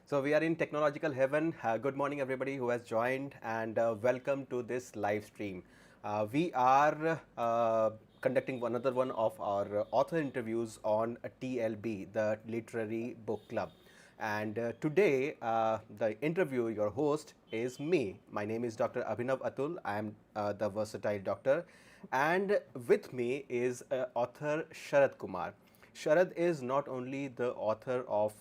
So we are in technological heaven. Good morning, everybody who has joined, and welcome to this live stream. We are conducting another one of our author interviews on TLB, the Literary Book Club. And today, the interview, your host, is me. My name is Dr. Abhinav Atul. I am the versatile doctor. And with me is author Sharad Kumar. Sharad is not only the author of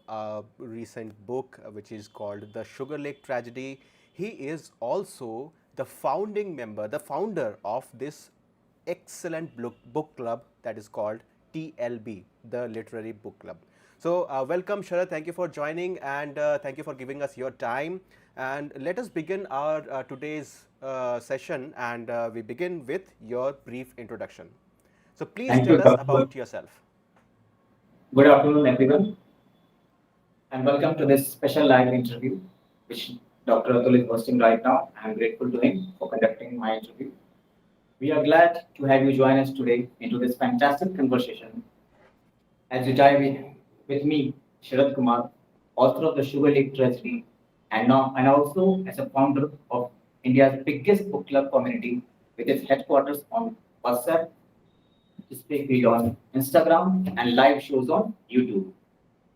a recent book which is called The Sugarlage Tragedy, he is also the founding member, the founder of this excellent book club that is called TLB, the Literary Book Club. So, welcome Sharad, thank you for joining and thank you for giving us your time. And let us begin our today's session, and we begin with your brief introduction. So, please Thank you, tell us Dr. about yourself. Good afternoon, everyone, and welcome to this special live interview, which Dr. Atul is hosting right now. I am grateful to him for conducting my interview. We are glad to have you join us today into this fantastic conversation as you dive in with me, Sharad Kumar, author of the Sugar Lake Tragedy, and also as a founder of India's biggest book club community with its headquarters on WhatsApp, display feed on Instagram, and live shows on YouTube.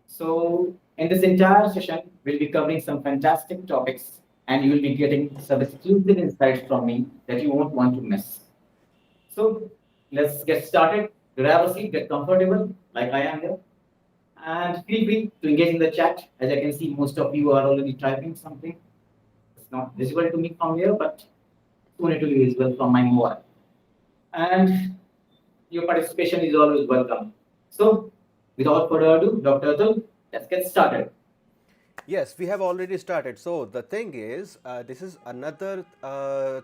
So, in this entire session, we'll be covering some fantastic topics and you will be getting some exclusive insights from me that you won't want to miss. So, let's get started. Grab a seat, get comfortable, like I am here, and feel free to engage in the chat. As I can see, most of you are already typing something. It's not visible to me from here, but soon it will be visible from my mobile. And your participation is always welcome. So, without further ado, Dr. Atul, let's get started. Yes, we have already started. So the thing is, this is another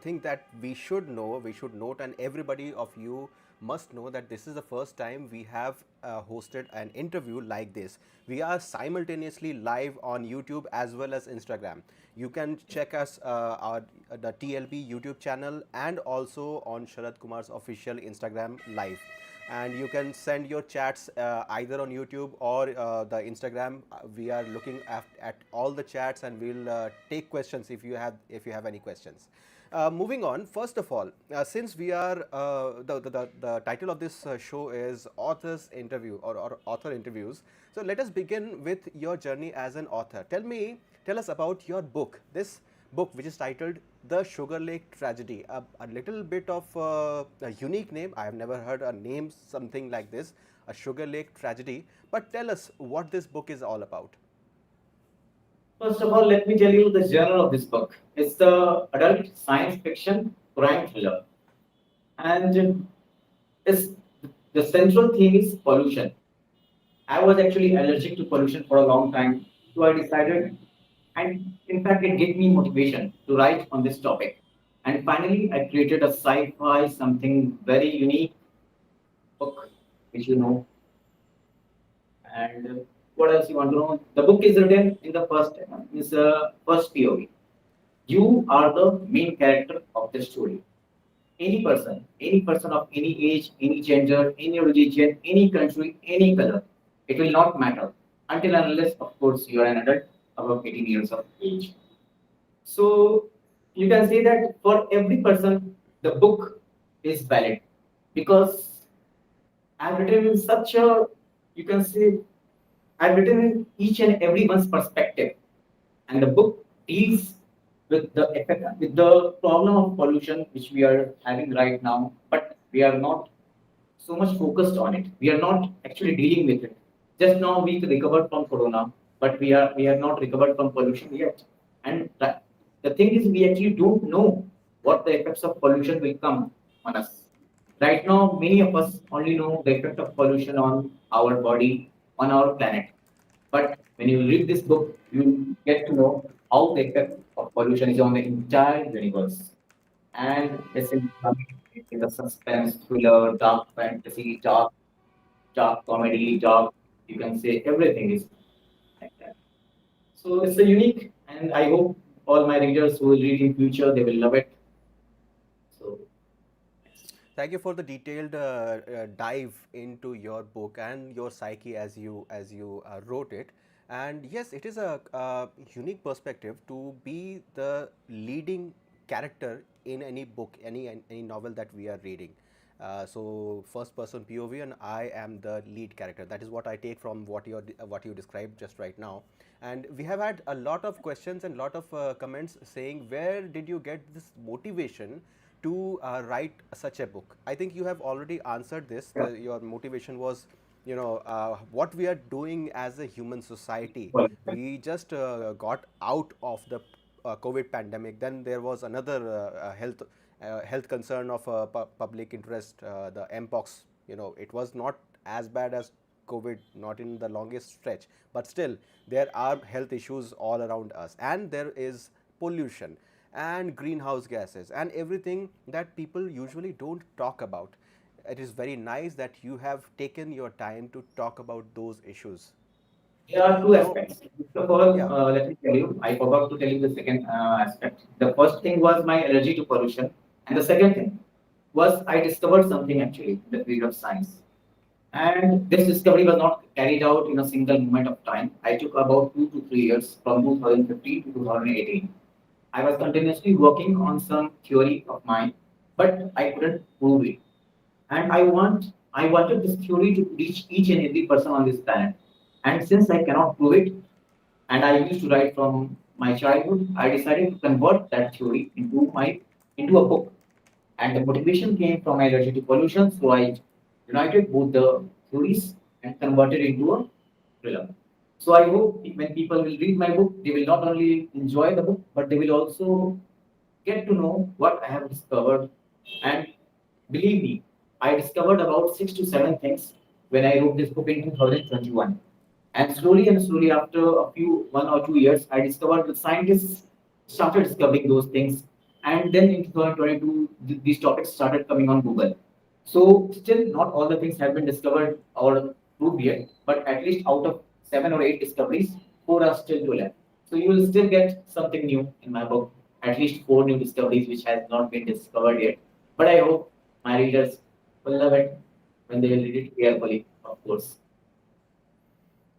thing that we should know, we should note, and everybody of you must know that this is the first time we have hosted an interview like this. We are simultaneously live on YouTube as well as Instagram. You can check us the TLB YouTube channel and also on Sharad Kumar's official Instagram live, and you can send your chats either on YouTube or the Instagram. We are looking at all the chats, and we'll take questions if you have any questions. Moving on, first of all, since we are the title of this show is authors interview, or author interviews. So let us begin with your journey as an author. Tell us about your book. This book, which is titled The Sugar Lake Tragedy. A little bit of a unique name. I have never heard a name something like this, a Sugar Lake Tragedy. But tell us what this book is all about. First of all, let me tell you the genre of this book. It's the adult science fiction crime thriller, and it's, the central theme is pollution. I was actually allergic to pollution for a long time, so I decided, and in fact, it gave me motivation to write on this topic. And finally, I created a sci-fi, something very unique book, which you know. And what else you want to know? The book is written in the first POV. You are the main character of the story. Any person of any age, any gender, any religion, any country, any color, it will not matter until and unless, of course, you are an adult above 18 years of age. So you can say that for every person, the book is valid because I've written in such a, you can say, I've written in each and everyone's perspective, and the book deals with the effect, with the problem of pollution which we are having right now, but we are not so much focused on it. We are not actually dealing with it. Just now we recovered from corona, but we are not recovered from pollution yet. And the thing is, we actually don't know what the effects of pollution will come on us. Right now, many of us only know the effect of pollution on our body, on our planet. But when you read this book, you get to know how the effect of pollution is on the entire universe. And it's in the suspense, thriller, dark fantasy, dark comedy, dark, you can say everything is like that. So it's a unique, and I hope all my readers who will read in future, they will love it. So Thank you for the detailed dive into your book and your psyche as you wrote it. And yes, it is a unique perspective to be the leading character in any book, any novel that we are reading. So first person POV, and I am the lead character. That is what I take from what you described just right now. And we have had a lot of questions and lot of comments saying, where did you get this motivation to write such a book? I think you have already answered this. Your motivation was, what we are doing as a human society. We just got out of the COVID pandemic. Then there was another health concern of public interest, the mpox. It was not as bad as COVID, not in the longest stretch, but still there are health issues all around us, and there is pollution and greenhouse gases and everything that people usually don't talk about. It is very nice that you have taken your time to talk about those issues. There are two Now, aspects. First of all, yeah. let me tell you, I forgot to tell you the second aspect. The first thing was my allergy to pollution, and the second thing was I discovered something actually in the field of science. And this discovery was not carried out in a single moment of time. I took about 2 to 3 years from 2015 to 2018. I was continuously working on some theory of mine, but I couldn't prove it. And I wanted this theory to reach each and every person on this planet. And since I cannot prove it, and I used to write from my childhood, I decided to convert that theory into a book. And the motivation came from my allergy to pollution, so I united both the theories and converted into a thriller. So I hope when people will read my book, they will not only enjoy the book, but they will also get to know what I have discovered. And believe me, I discovered about 6 to 7 things when I wrote this book in 2021. And slowly, after a few 1 or 2 years, I discovered that scientists started discovering those things. And then in 2022, these topics started coming on Google. So still, not all the things have been discovered or proved yet, but at least out of 7 or 8 discoveries, four are still to left. So you will still get something new in my book, at least four new discoveries which has not been discovered yet. But I hope my readers will love it when they will read it carefully, of course.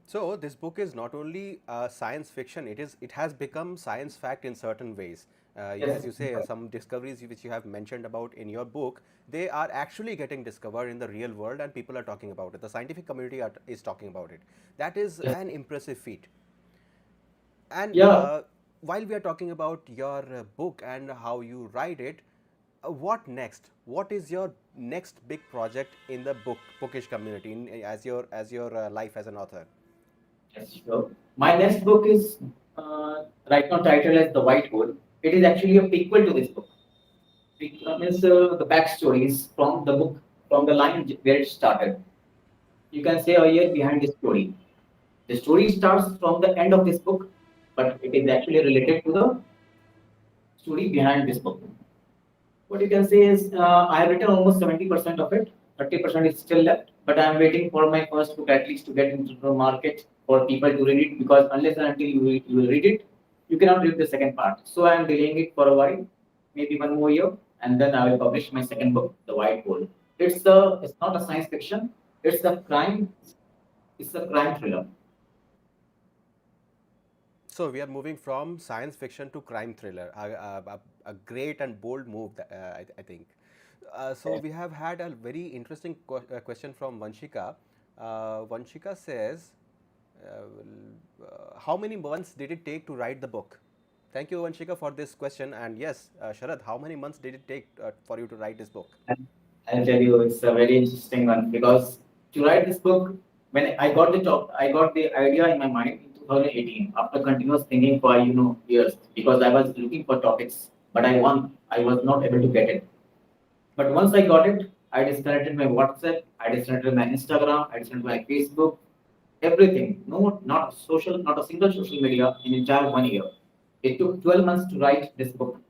So this book is not only science fiction; it has become science fact in certain ways. As Yes. you say, some discoveries which you have mentioned about in your book, they are actually getting discovered in the real world, and people are talking about it. The scientific community is talking about it. That is Yes. an impressive feat. And Yeah. while we are talking about your book and how you write it, what next? What is your next big project in the bookish community, as your life as an author? Yes, sure. My next book is right now titled as The White Hole. It is actually a prequel to this book. Means the backstory is from the book, from the line where it started. You can say a year behind this story. The story starts from the end of this book, but it is actually related to the story behind this book. What you can say is I have written almost 70% of it. 30% is still left, but I am waiting for my first book at least to get into the market for people to read it because unless and until you will read it, you cannot read the second part. So I am delaying it for a while, maybe 1 more year, and then I will publish my second book, The White Hole. It's not a science fiction. It's a crime. It's a crime thriller. So we are moving from science fiction to crime thriller. A great and bold move, I think. So we have had a very interesting question from Vanshika. Vanshika says, "How many months did it take to write the book?" Thank you, Vanshika, for this question. And yes, Sharad, how many months did it take for you to write this book? And I'll tell you, it's a very interesting one because to write this book, when I got the idea in my mind in 2018 after continuous thinking for years because I was looking for topics, but I was not able to get it. But once I got it, I disconnected my WhatsApp, I disconnected my Instagram, I disconnected my Facebook, everything. No, not social, not a single social media in entire 1 year. It took 12 months to write this book.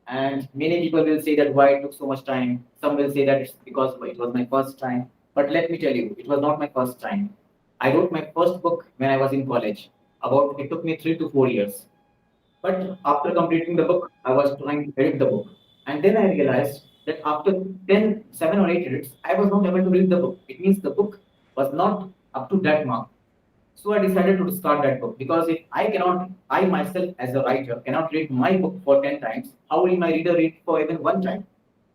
And many people will say that why it took so much time. Some will say that it's because it was my first time. But let me tell you, it was not my first time. I wrote my first book when I was in college. About it took me 3 to 4 years. But after completing the book, I was trying to edit the book. And then I realized that after 10, 7 or 8 edits, I was not able to read the book. It means the book was not up to that mark. So I decided to start that book because if I cannot, I myself as a writer cannot read my book for 10 times, how will my reader read for even one time?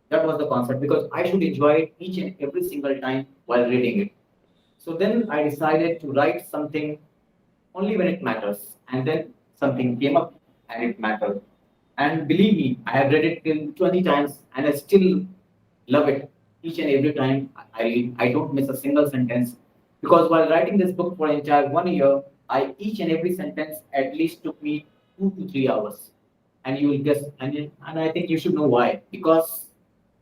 That was the concept because I should enjoy it each and every single time while reading it. So then I decided to write something only when it matters. And then something came up and it mattered. And believe me, I have read it till 20 times and I still love it each and every time I read. I don't miss a single sentence because while writing this book for entire 1 year, I each and every sentence at least took me 2 to 3 hours. And you will guess, and I think you should know why. Because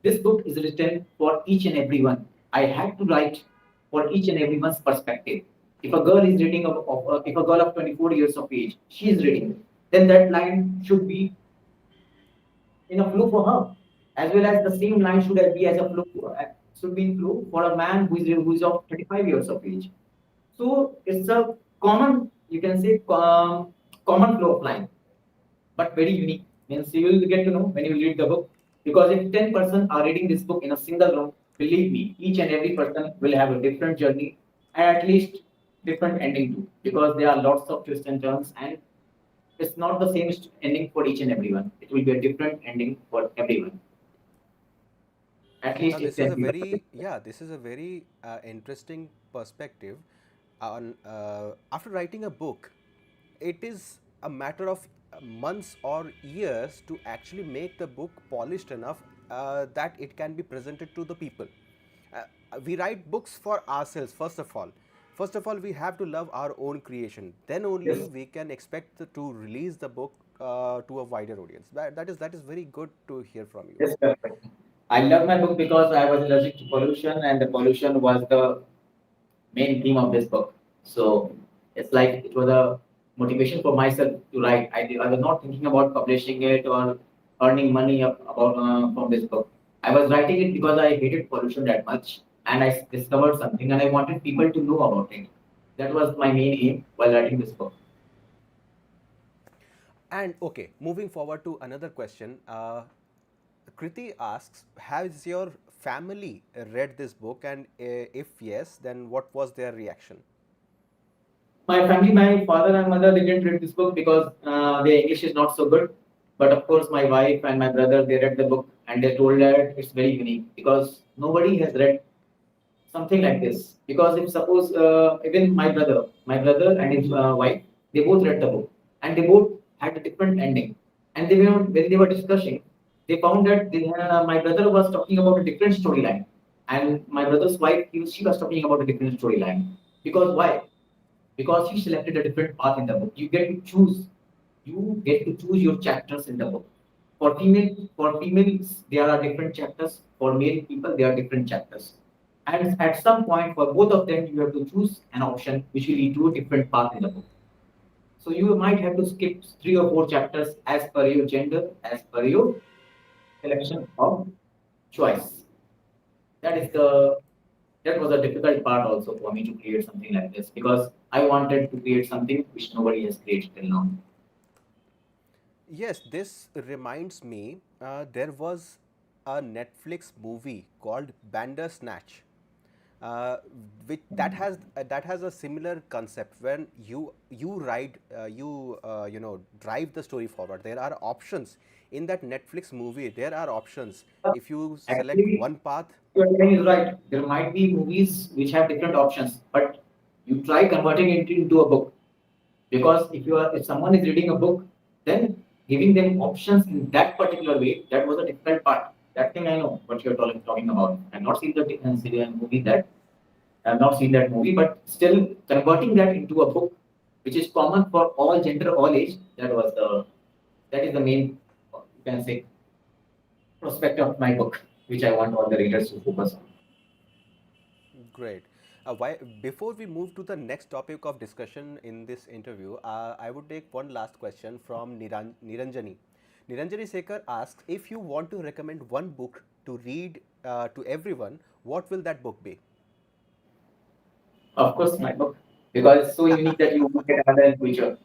this book is written for each and everyone. I had to write for each and everyone's perspective. If a girl is reading if a girl of 24 years of age, she is reading, then that line should be in a flow for her, as well as the same line should be as a flow should be in flow for a man who is of 35 years of age. So it's a common, you can say, common flow of line, but very unique. Means you will get to know when you read the book. Because if 10 person are reading this book in a single room, believe me, each and every person will have a different journey and at least different ending too. Because there are lots of twists and turns, and it's not the same ending for each and everyone. It will be a different ending for everyone. At Now, least this it's is a everyone. very, yeah, this is a very interesting perspective. On after writing a book, it is a matter of months or years to actually make the book polished enough that it can be presented to the people. We write books for ourselves first of all. First of all, we have to love our own creation. Then only Yes. we can expect to release the book to a wider audience. That is very good to hear from you. Yes, perfect. I love my book because I was allergic to pollution, and the pollution was the main theme of this book. So it's like it was a motivation for myself to write. I was not thinking about publishing it or earning money about from this book. I was writing it because I hated pollution that much, and I discovered something, and I wanted people to know about it. That was my main aim while writing this book. And okay, moving forward to another question. Kriti asks, has your family read this book? And if yes, then what was their reaction? My family, my father and mother, they didn't read this book because their English is not so good. But of course, my wife and my brother, they read the book and they told that it's very unique because nobody has read something like this. Because if suppose even my brother and his wife, they both read the book and they both had a different ending. And they were when they were discussing, they found that my brother was talking about a different storyline, and my brother's wife, she was talking about a different storyline. Because why? Because you selected a different path in the book. You get to choose your chapters in the book. For females, there are different chapters. For male people, there are different chapters. And at some point, for both of them, you have to choose an option which will lead to a different path in the book. So you might have to skip 3 or 4 chapters as per your gender, as per your selection of choice. That is the that was a difficult part also for me to create something like this because I wanted to create something which nobody has created till now. Yes, this reminds me. There was a Netflix movie called Bandersnatch, uh, which that has a similar concept. When you ride drive the story forward. There are options in that Netflix movie. There are options. If you select Actually, one path, your saying is right. There might be movies which have different options, but you try converting it into a book. Because if someone is reading a book, then giving them options in that particular way, that was a difficult part. That thing I know what you're talking about. I've not seen the movie that I've not seen that movie, but still converting that into a book, which is common for all gender, all age, that is the main, you can say, prospect of my book, which I want all the readers to focus on. great. Before we move to the next topic of discussion in this interview, I would take one last question from Niranjani. Niranjani Sekar asks, if you want to recommend one book to read to everyone, what will that book be? Of course, my book, because it's so unique that you won't get another in future.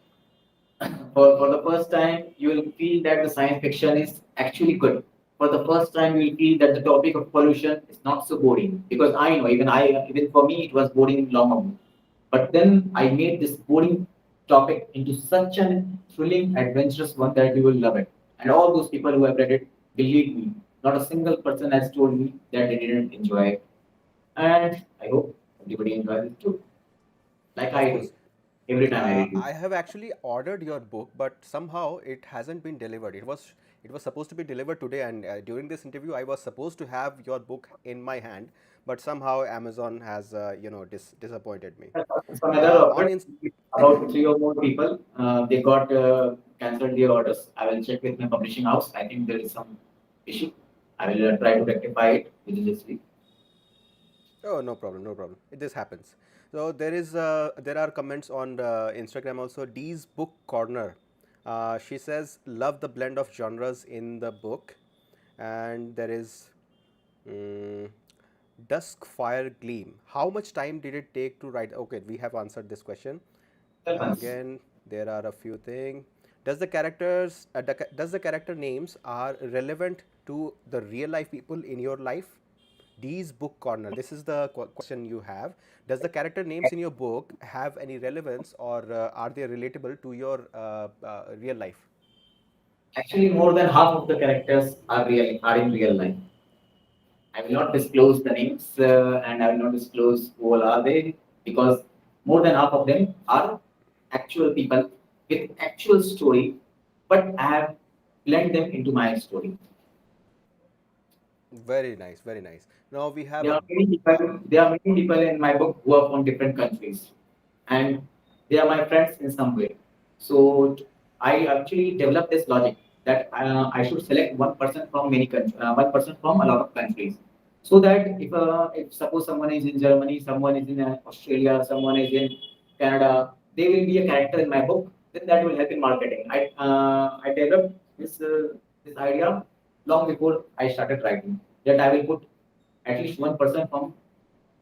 For the first time, you will feel that the science fiction is actually good. For the first time, you will feel that the topic of pollution is not so boring. Because I know, even for me, it was boring long ago. But then I made this boring topic into such an thrilling, adventurous one that you will love it. And all those people who have read it, believe me, not a single person has told me that they didn't enjoy it. And I hope everybody enjoys it too, like Of I do course. every time I read it. I have actually ordered your book, but somehow it hasn't been delivered. It was supposed to be delivered today, and during this interview, I was supposed to have your book in my hand, but somehow Amazon has disappointed me. Some other On orders, Inst- about three or more people, they got cancelled their orders. I will check with my publishing house. I think there is some issue. I will try to rectify it within this week. Oh, no problem, no problem. This happens. So there are comments on Instagram also. Dee's book corner. She says love the blend of genres in the book, and there is mm, dusk fire gleam. How much time did it take to write? Okay, we have answered this question. 12 months. Again, there are a few things. Does the character names are relevant to the real life people in your life? D's book corner. This is the question you have. Does the character names in your book have any relevance, or are they relatable to your real life? Actually, more than half of the characters are in real life. I will not disclose the names and I will not disclose who all are they because more than half of them are actual people with actual story, but I have blend them into my story. Very nice, very nice. Now we have There a are many people. There are many people in my book who are from different countries, and they are my friends in some way. So I actually developed this logic that I should select one person from many countries, one person from a lot of countries, so that if suppose someone is in Germany, someone is in Australia, someone is in Canada, they will be a character in my book. Then that will help in marketing. I developed this idea long before I started writing that I will put at least one person from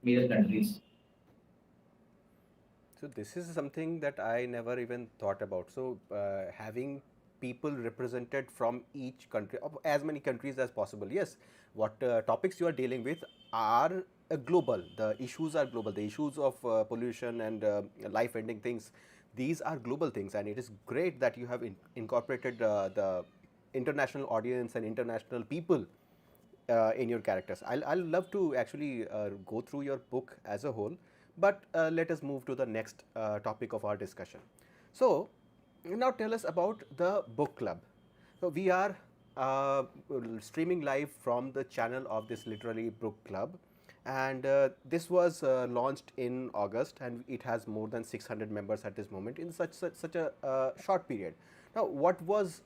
major countries. So this is something that I never even thought about. So having people represented from each country, of as many countries as possible. Yes, what topics you are dealing with are global. The issues are global. The issues of pollution and life-ending things. These are global things, and it is great that you have incorporated the international audience and international people in your characters. I'll love to actually go through your book as a whole, but let us move to the next topic of our discussion. So, now tell us about the book club. So, we are streaming live from the channel of this literally book club, and this was launched in August, and it has more than 600 members at this moment in such a short period. Now, what was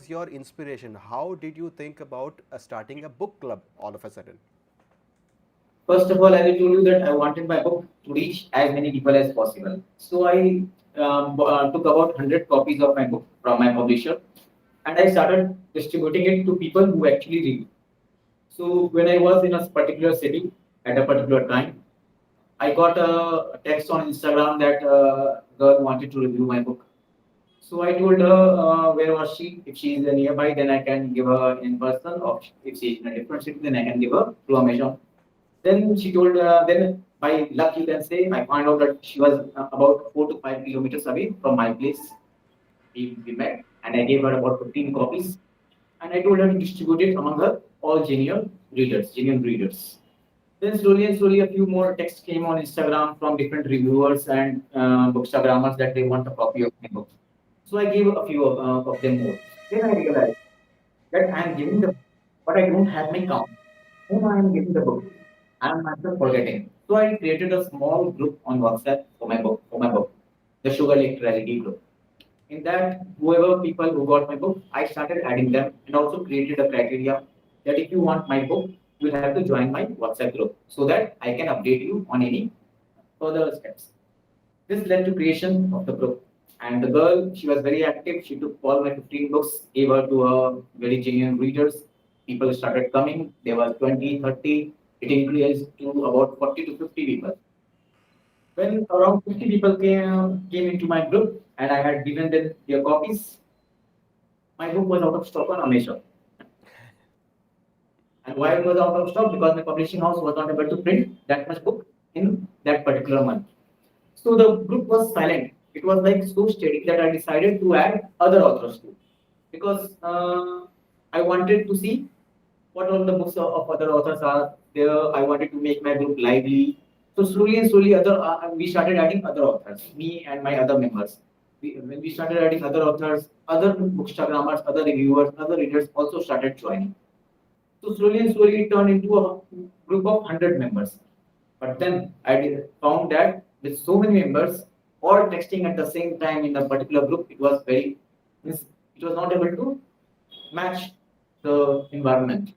your inspiration? How did you think about starting a book club all of a sudden? First of all, as I told you that I wanted my book to reach as many people as possible. So I took about 100 copies of my book from my publisher and I started distributing it to people who actually read. So when I was in a particular city at a particular time, I got a text on Instagram that girl wanted to review my book. So I told her where was she. If she is nearby, then I can give her in person. Or if she is in a different city, then I can give her through Amazon. Then she told. Then by luck, you can say, I found out that she was about 4 to 5 kilometers away from my place. We met, and I gave her about 15 copies, and I told her to distribute it among her all genuine readers. Then slowly and slowly, a few more texts came on Instagram from different reviewers and bookstagrammers that they want a copy of my book. So I gave a few of them more. Then I realized that I am giving the book, but I don't have my count. Whom I am giving the book? I am myself forgetting. So I created a small group on WhatsApp for my book, the Sugarlage Tragedy group. In that, whoever people who got my book, I started adding them and also created a criteria that if you want my book, you will have to join my WhatsApp group so that I can update you on any further steps. This led to creation of the group. And the girl, she was very active. She took all my 15 books, gave her to her very genuine readers. People started coming. There was 20, 30. It increased to about 40 to 50 people. When around 50 people came into my group and I had given them their copies, my book was out of stock on Amazon. And why it was out of stock? Because my publishing house was not able to print that much book in that particular month. So the group was silent. It was like so steady that I decided to add other authors too, because I wanted to see what all the books of other authors are there. I wanted to make my group lively. So slowly and slowly, we started adding other authors, me and my other members. When we started adding other authors, other bookstagrammers, other reviewers, other readers also started joining. So slowly and slowly, it turned into a group of 100 members. But then found that with so many members all texting at the same time in a particular group, it was not able to match the environment.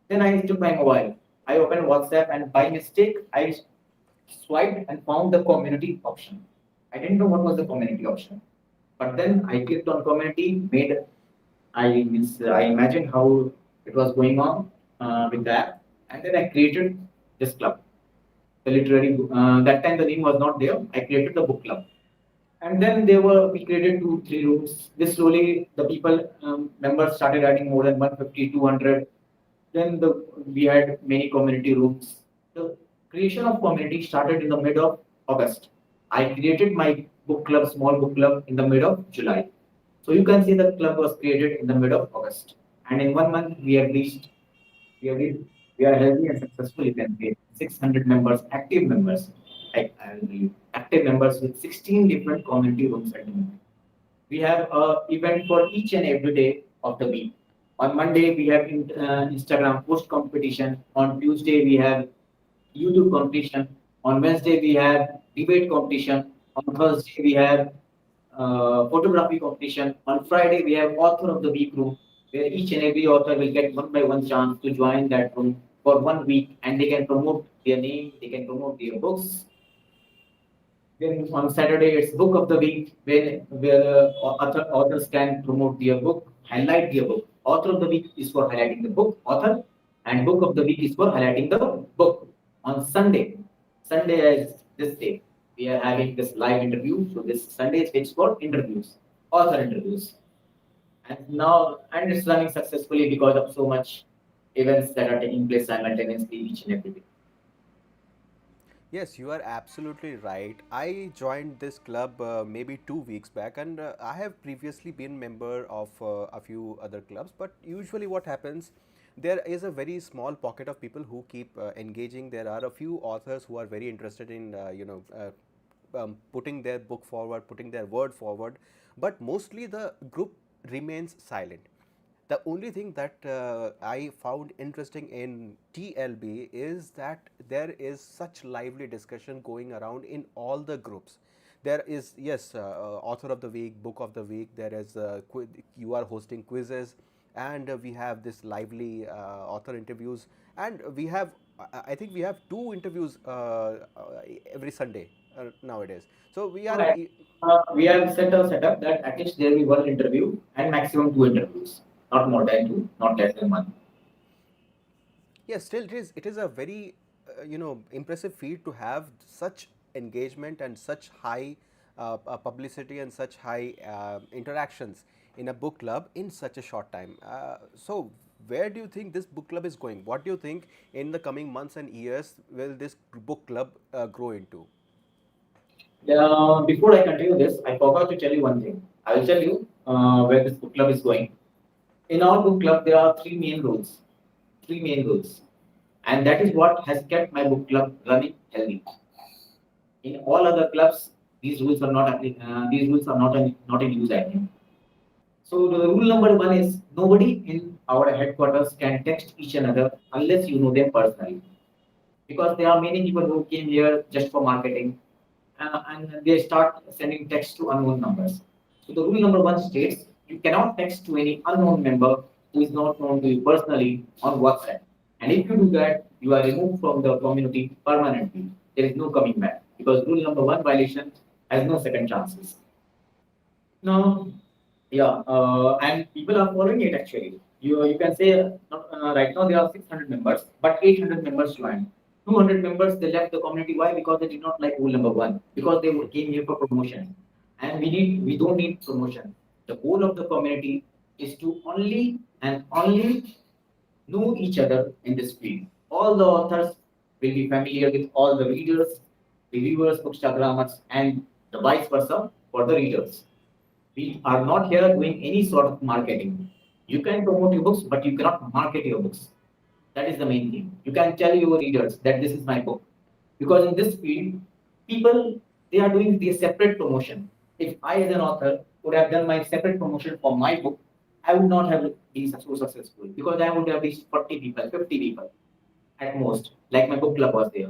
Then I took my mobile. I opened WhatsApp and by mistake I swiped and found the community option. I didn't know what was the community option. But then I clicked on community, I imagined how it was going on with the app, and then I created this club. The literary book. That time the name was not there. I created the book club, and then we created 2 3 rooms. This slowly the people members started adding more than 150, 200. Then we had many community rooms. The creation of community started in the mid of August. I created my book club, small book club, in the mid of July. So you can see the club was created in the mid of August, and in 1 month we have reached, we are healthy and successful. You can say 600 members, active members, I will believe, active members with 16 different community rooms at the moment. We have a event for each and every day of the week. On Monday, we have Instagram post competition. On Tuesday, we have YouTube competition. On Wednesday, we have debate competition. On Thursday, we have photography competition. On Friday, we have author of the week room, where each and every author will get one by one chance to join that room for 1 week, and they can promote their name, they can promote their books. Then on Saturday, it's book of the week, where authors can promote their book, highlight their book. Author of the week is for highlighting the book, author, and book of the week is for highlighting the book. On Sunday is this day, we are having this live interview. So this Sunday is fixed for interviews, author interviews, and it's running successfully because of so much events that are taking place simultaneously each and every day. Yes, you are absolutely right. I joined this club maybe 2 weeks back, and I have previously been member of a few other clubs. But usually, what happens, there is a very small pocket of people who keep engaging. There are a few authors who are very interested in putting their book forward, putting their word forward, but mostly the group remains silent. The only thing that I found interesting in TLB is that there is such lively discussion going around in all the groups. There is, yes, author of the week, book of the week. There is you are hosting quizzes, and we have this lively author interviews, and we have I think we have two interviews every Sunday nowadays. So we are Right. We have set a setup that at least there will be one interview and maximum two interviews, not more than two, not less than one. yes, still it is a very impressive feat to have such engagement and such high publicity and such high interactions in a book club in such a short time. So where do you think this book club is going? What do you think in the coming months and years will this book club grow into? Before I continue this, I forgot to tell you one thing. I will tell you where this book club is going. In our book club, there are three main rules. Three main rules. And that is what has kept my book club running healthy. In all other clubs, these rules are not in use, I think. So the rule number one is nobody in our headquarters can text each another unless you know them personally. Because there are many people who came here just for marketing, and they start sending text to unknown numbers. So the rule number one states you cannot text to any unknown member who is not known to you personally on WhatsApp. And if you do that, you are removed from the community permanently. There is no coming back because rule number one violation has no second chances. Now, and people are following it actually. You can say right now there are 600 members, but 800 members joined. 200 members they left the community. Why? Because they did not like rule number one. Because they came here for promotion, and we don't need promotion. The goal of the community is to only know each other in this field. All the authors will be familiar with all the readers. reviewers, bookstagrammers, and the vice versa for the readers. We are not here doing any sort of marketing. You can promote your books, but you cannot market your books. That is the main thing. You can tell your readers that this is my book. Because in this field, people they are doing the separate promotion. If I as an author would have done my separate promotion for my book, I would not have been so successful because I would have reached 40 people, 50 people at most, like my book club was there.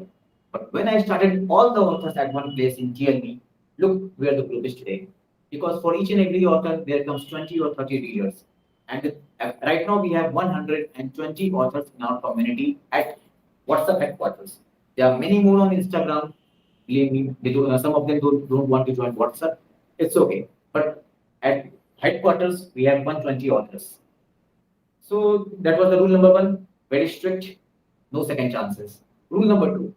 But when I started all the authors at one place in TLB, look where the group is today. Because for each and every author, there comes 20 or 30 readers. And right now, we have 120 authors in our community at WhatsApp headquarters. There are many more on Instagram. Believe me, some of them don't want to join WhatsApp. It's okay. But at headquarters, we have 120 authors. So that was the rule number one, very strict, no second chances. Rule number two,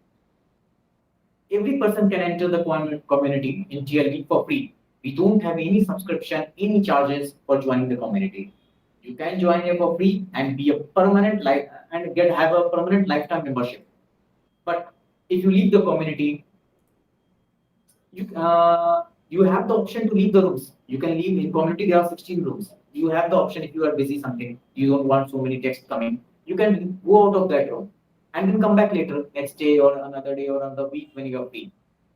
every person can enter the community in TLB for free. We don't have any subscription, any charges for joining the community. You can join here for free and be a permanent life and have a permanent lifetime membership. But if you leave the community, you have the option to leave the rooms. You can leave in community. There are 16 rooms. You have the option if you are busy something. You don't want so many texts coming. You can go out of that room and then come back later, next day or another week when you are free.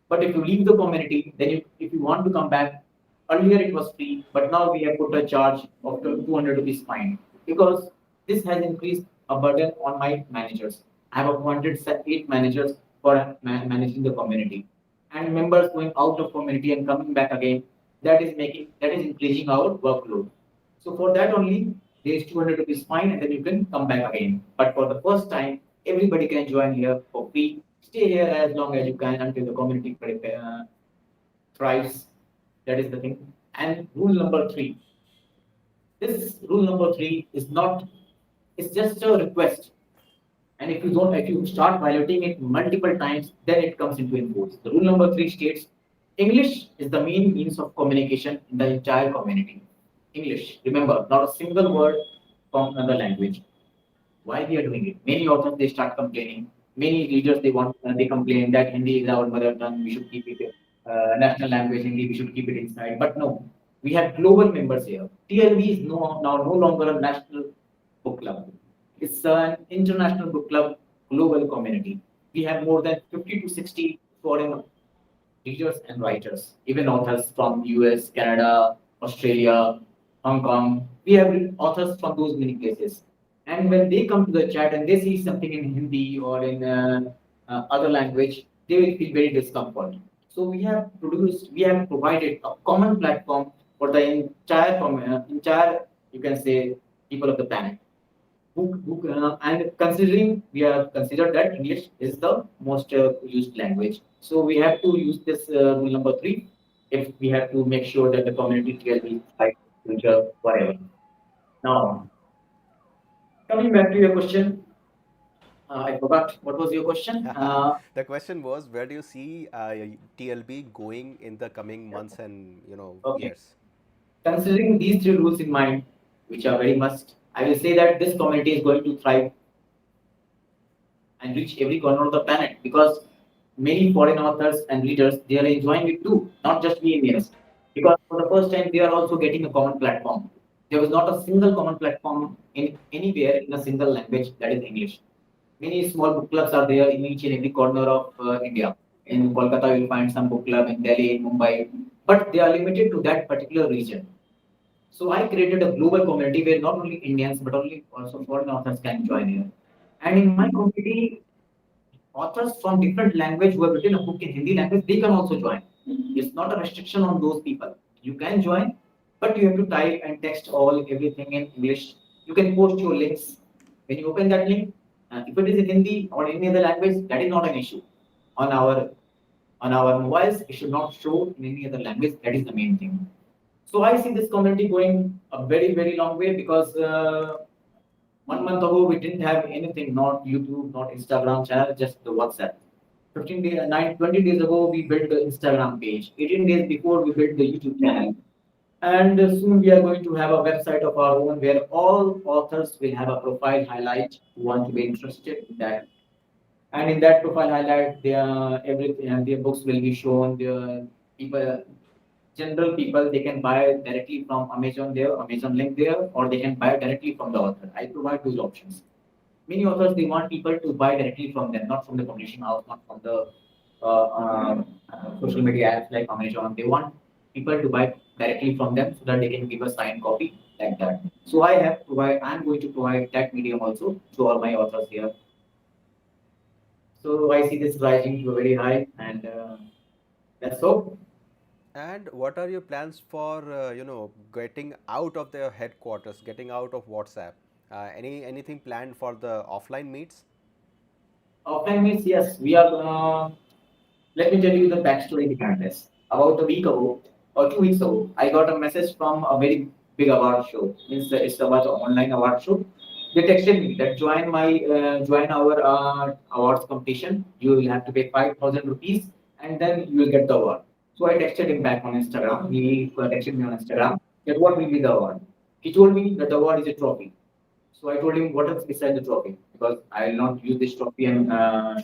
But if you leave the community, then if you want to come back, earlier it was free, but now we have put a charge of 200 rupees fine because this has increased a burden on my managers. I have appointed 8 managers for managing the community, and members going out of community and coming back again. That is increasing our workload. So for that only, there is 200 rupees fine, and then you can come back again. But for the first time, everybody can join here for free. Stay here as long as you can until the community thrives. That is the thing. And rule number three. This rule number three is not. It's just a request. And if you start violating it multiple times, then it comes into enforce. The rule number three states English is the main means of communication in the entire community. English. Remember, not a single word from another language. Why we are doing it? Many authors they start complaining. Many readers they complain that Hindi is our mother tongue. We should keep it national language Hindi. We should keep it inside. But no, we have global members here. TLB is now no longer a national book club. It's an international book club, global community. We have more than 50 to 60 foreign readers and writers, even authors from US, Canada, Australia, Hong Kong. We have authors from those many places. And when they come to the chat and they see something in Hindi or in other language, they will feel very discomfort. So we have provided a common platform for the entire, you can say, people of the planet. And considering we have considered that English is the most used language, so we have to use this rule number three if we have to make sure that the community will be like future forever. Now, coming back to your question, I forgot what was your question. The question was, where do you see TLB going in the coming months and Okay. years? Considering these three rules in mind, which are very must, I will say that this community is going to thrive and reach every corner of the planet because many foreign authors and readers they are enjoying it too, not just we Indians. Because for the first time they are also getting a common platform. There was not a single common platform in anywhere in a single language that is English. Many small book clubs are there in each and every corner of India. In Kolkata, you'll find some book club in Delhi, in Mumbai, but they are limited to that particular region. So I created a global community where not only Indians but only also foreign authors can join here. And in my community, authors from different language who have written a book in Hindi language, they can also join. It's not a restriction on those people. You can join, but you have to type and text everything in English. You can post your links. When you open that link, if it is in Hindi or any other language, that is not an issue. On our on our mobiles, it should not show in any other language. That is the main thing. So I see this community going a very, very long way because 1 month ago we didn't have anything, not YouTube, not Instagram channel, just the WhatsApp. 15 days, 20 days ago we built the Instagram page. 18 days before we built the YouTube channel. And soon we are going to have a website of our own where all authors will have a profile highlight who want to be interested in that. And in that profile highlight, their everything, and their books will be shown. Their people, general people, they can buy directly from Amazon there, Amazon link there, or they can buy directly from the author. I provide those options. Many authors, they want people to buy directly from them, not from the publishing house, not from the social media apps like Amazon. They want people to buy directly from them so that they can give a signed copy like that. So I'm going to provide that medium also to all my authors here. So I see this rising to a very high, and that's so. And what are your plans for getting out of the headquarters, getting out of WhatsApp? Anything planned for the offline meets? Offline means yes, we are. Let me tell you the backstory behind this. About a week ago or 2 weeks ago, I got a message from a very big award show. Means it's about an online award show. They texted me that join our awards competition. You will have to pay 5,000 rupees, and then you will get the award. So I texted him back on Instagram. He texted me on Instagram that what will be the award. He told me that the award is a trophy. So I told him what else beside the trophy because I will not use this trophy and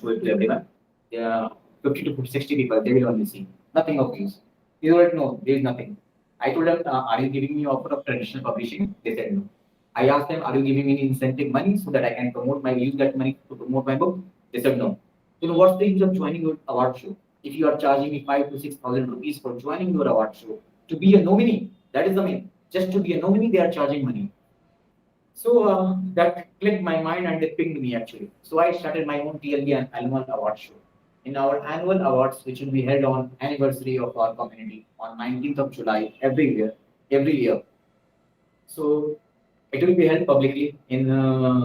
show it to everyone. Yeah, 50 to 60 people, they will only see. Nothing of use. He told no, there is nothing. I told them, are you giving me offer of traditional publishing? They said no. I asked them, are you giving me any incentive money so that I can use that money to promote my book? They said no. You know, what's the use of joining your award show? If you are charging me 5 to 6,000 rupees for joining your award show to be a nominee, that is the main. Just to be a nominee, they are charging money. So that clicked my mind and it pinged me actually. So I started my own TLB and annual award show. In our annual awards, which will be held on anniversary of our community on 19th of July every year. So it will be held publicly in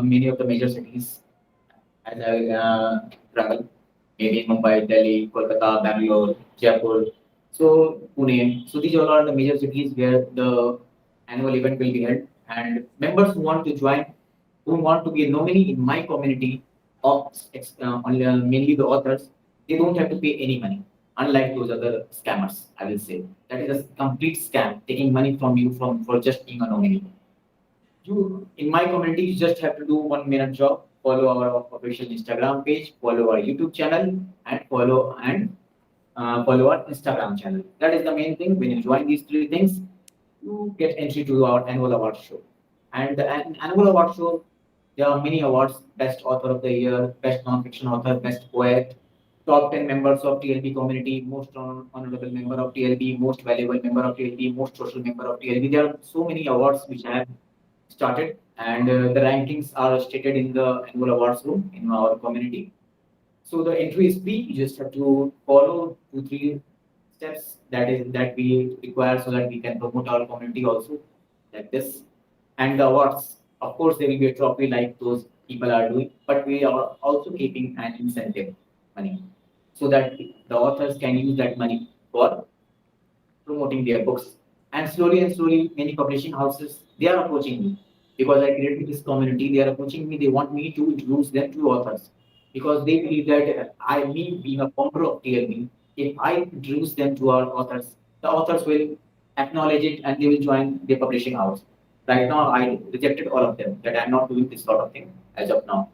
many of the major cities as I travel, maybe Mumbai, Delhi, Kolkata, Bangalore, Jaipur, so Pune. So these all are the major cities where the annual event will be held. And members who want to join, who want to be a nominee in my community, of mainly the authors, they don't have to pay any money. Unlike those other scammers, I will say that is a complete scam, taking money from you from for just being a nominee. You in my community, you just have to do 1 minute job. Follow our official Instagram page, follow our YouTube channel, and follow our Instagram channel. That is the main thing. When you join these three things, you get entry to our annual award show. And the annual award show, there are many awards: best author of the year, best non-fiction author, best poet, top 10 members of TLB community, most honorable member of TLB, most valuable member of TLB, most social member of TLB. There are so many awards which I have started, and the rankings are stated in the annual awards room in our community. So the entry is free. You just have to follow 2 3 steps that we require so that we can promote our community also like this. And the awards, of course, there will be a trophy like those people are doing, but we are also keeping an incentive money so that the authors can use that money for promoting their books. And slowly, many publishing houses they are approaching me because I created this community. They are approaching me. They want me to introduce them to authors because they believe that me being a founder of TLB, if I introduce them to our authors, the authors will acknowledge it and they will join their publishing house. Right now, I rejected all of them that I'm not doing this sort of thing as of now.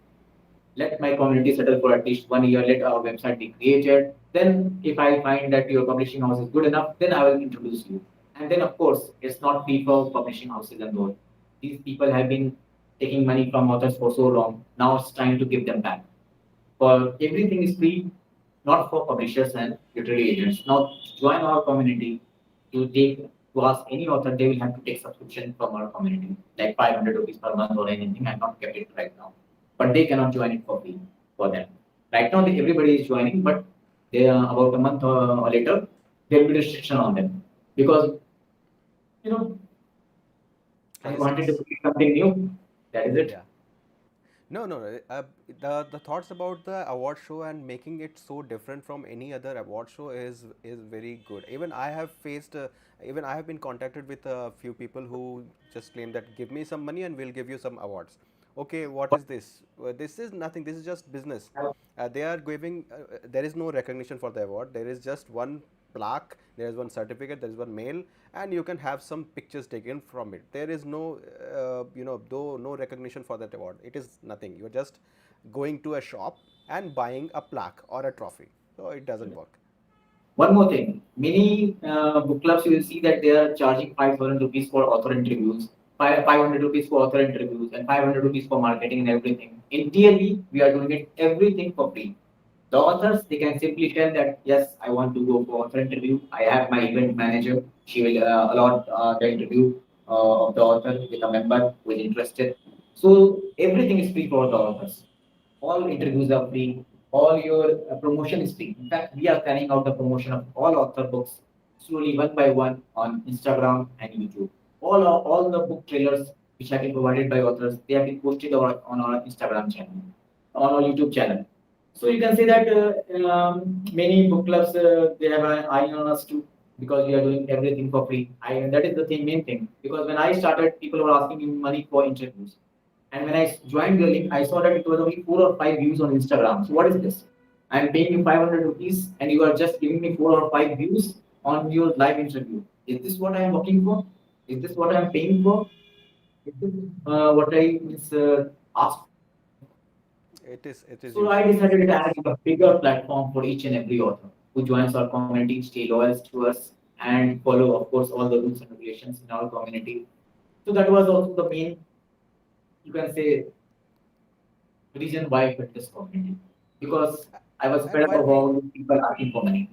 Let my community settle for at least 1 year, let our website be created. Then, if I find that your publishing house is good enough, then I will introduce you. And then, of course, it's not free for publishing houses and all. These people have been taking money from authors for so long. Now it's time to give them back. For everything is free, not for publishers and literary agents. Now, to join our community, to ask any author, they will have to take subscription from our community, like 500 rupees per month or anything. I'm not kept it right now, but they cannot join it for free for them. Right now, everybody is joining, but they about a month or later, there will be restriction on them because you know I Yes, wanted to yes. create something new. That is it. Yeah. No, no, no. The thoughts about the award show and making it so different from any other award show is very good. Even I have been contacted with a few people who just claim that give me some money and we'll give you some awards. Okay, what is this? This is nothing. This is just business. They are giving. There is no recognition for the award. There is just one plaque, there is one certificate, there is one mail, and you can have some pictures taken from it. There is no, though no recognition for that award. It is nothing. You're just going to a shop and buying a plaque or a trophy. So it doesn't work. One more thing, many book clubs you will see that they are charging 5,000 rupees for author interviews, 500 rupees for author interviews, and 500 rupees for marketing and everything. In TLE, we are doing it everything for free. The authors, they can simply tell that, yes, I want to go for author interview. I have my event manager. She will allot the interview of the author with a member who is interested. So everything is free for the authors. All interviews are free. All your promotion is free. In fact, we are carrying out the promotion of all author books slowly one by one on Instagram and YouTube. All the book trailers which have been provided by authors, they have been posted on our Instagram channel, on our YouTube channel. So you can say that many book clubs they have an eye on us too because we are doing everything for free. That is the main thing. Because when I started, people were asking me money for interviews. And when I joined the link, I saw that it was only 4 or 5 views on Instagram. So what is this? I'm paying you 500 rupees and you are just giving me 4 or 5 views on your live interview. Is this what I'm working for? Is this what I'm paying for? Is this what I asked? It is So I usually. decided to add a bigger platform for each and every author who joins our community, stay loyal to us, and follow, of course, all the rules and regulations in our community. So that was also the main, you can say, reason why I quit this community. Because I was And fed up while of we all people asking for money.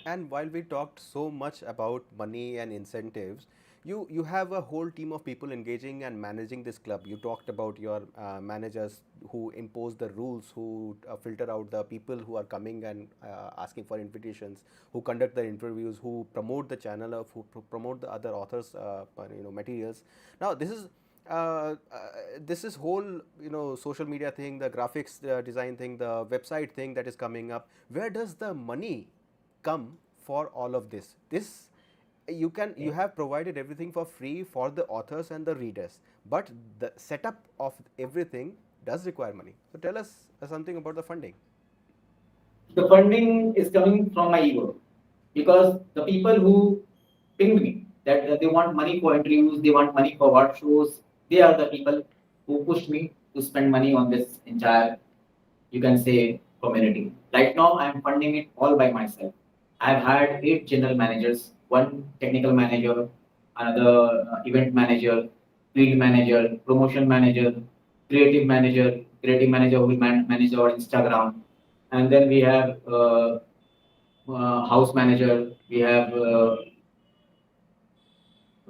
And while we talked so much about money and incentives, you have a whole team of people engaging and managing this club. You talked about your managers who impose the rules, who filter out the people who are coming and asking for invitations, who conduct the interviews, who promote the channel, of who promote the other authors, materials. Now this is whole social media thing, the graphics design thing, the website thing that is coming up. Where does the money come for all of this? You have provided everything for free for the authors and the readers, but the setup of everything does require money. So tell us something about the funding. The funding is coming from my ego because the people who pinged me that they want money for interviews, they want money for art shows, they are the people who pushed me to spend money on this entire, you can say, community. Right now, I am funding it all by myself. I've hired 8 general managers, one technical manager, another event manager, field manager, promotion manager, creative manager who will manage our Instagram, and then we have house manager. We have what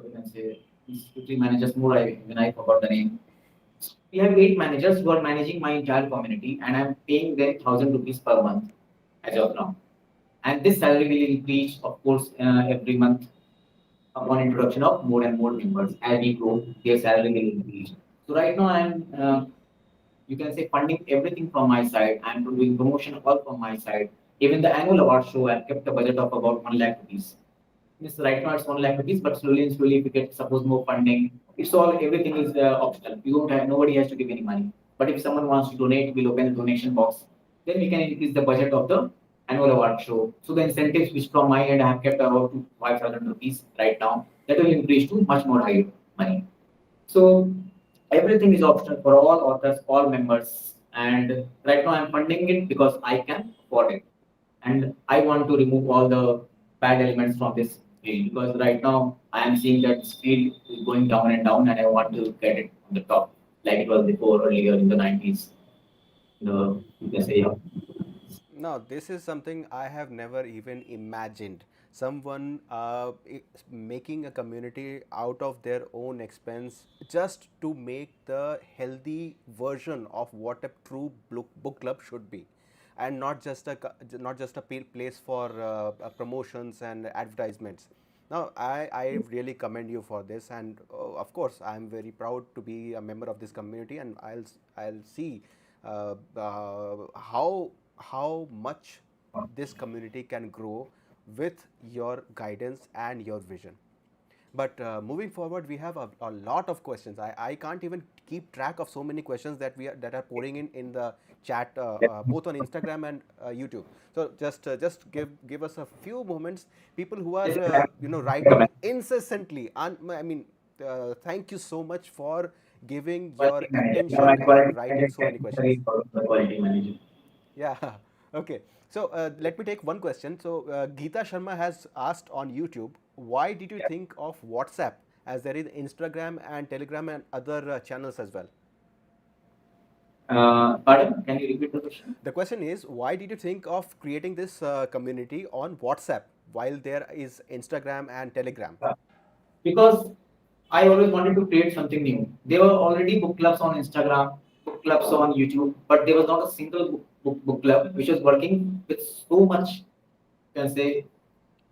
you can say, these 2 3 managers more. I forgot the name. We have 8 managers who are managing my entire community, and I'm paying them 1,000 rupees per month as of now. And this salary will increase, of course, every month upon introduction of more and more members. As we grow, their salary will increase. So right now, I'm you can say funding everything from my side. I'm doing promotion all from my side. Even the annual award show, I've kept a budget of about 1 lakh rupees. Yes, right now it's 1 lakh rupees, but slowly and slowly, if we get suppose more funding, it's all everything is optional. You don't have nobody has to give any money. But if someone wants to donate, we'll open the donation box. Then we can increase the budget of the annual award show. So the incentives which from my end I have kept about to 5,000 rupees right now, that will increase to much more higher money. So everything is optional for all authors, all members. And right now I'm funding it because I can afford it. And I want to remove all the bad elements from this field because right now I am seeing that this field is going down and down, and I want to get it on the top like it was before earlier in the 90s. You can say, yeah. Now, this is something I have never even imagined. Someone making a community out of their own expense just to make the healthy version of what a true book club should be, and not just a place for promotions and advertisements. Now, I really commend you for this, and of course, I am very proud to be a member of this community, and I'll see how much this community can grow with your guidance and your vision. But moving forward, we have a lot of questions. I can't even keep track of so many questions that are pouring in the chat, both on Instagram and YouTube. So just give us a few moments. People who are Yes, writing incessantly. I mean, thank you so much for giving your quality manager. Yeah, my attention and quality writing manager so can many questions. very follow the quality manager. Yeah. Okay. So let me take one question. So Geeta Sharma has asked on YouTube, why did you Yeah. think of WhatsApp as there is Instagram and Telegram and other channels as well? Pardon? Can you repeat the question? The question is, why did you think of creating this community on WhatsApp while there is Instagram and Telegram? Because I always wanted to create something new. There were already book clubs on Instagram, book clubs on YouTube, but there was not a single book club which was working with so much, can say,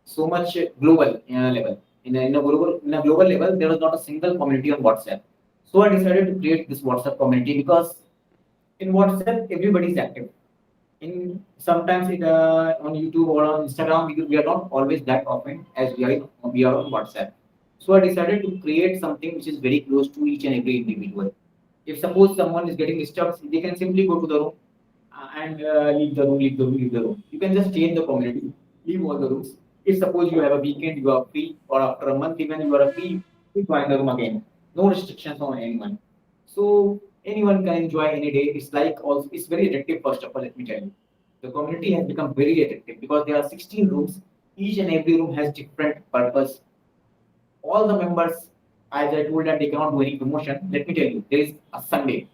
so much global level. In a global level, there was not a single community on WhatsApp. So I decided to create this WhatsApp community because in WhatsApp everybody is active. In sometimes on YouTube or on Instagram, we are not always that often as we are on WhatsApp. So I decided to create something which is very close to each and every individual. If suppose someone is getting disturbed, they can simply go to the room and leave the room, leave the room, leave the room. You can just change the community, leave all the rooms. If suppose you have a weekend, you are free, or after a month even you are free, you join the room again. No restrictions on anyone. So anyone can enjoy any day. It's like also it's very addictive. First of all, let me tell you, the community has become very addictive because there are 16 rooms. Each and every room has different purpose. All the members, as I told that they cannot do any promotion. Let me tell you, there is a Sunday.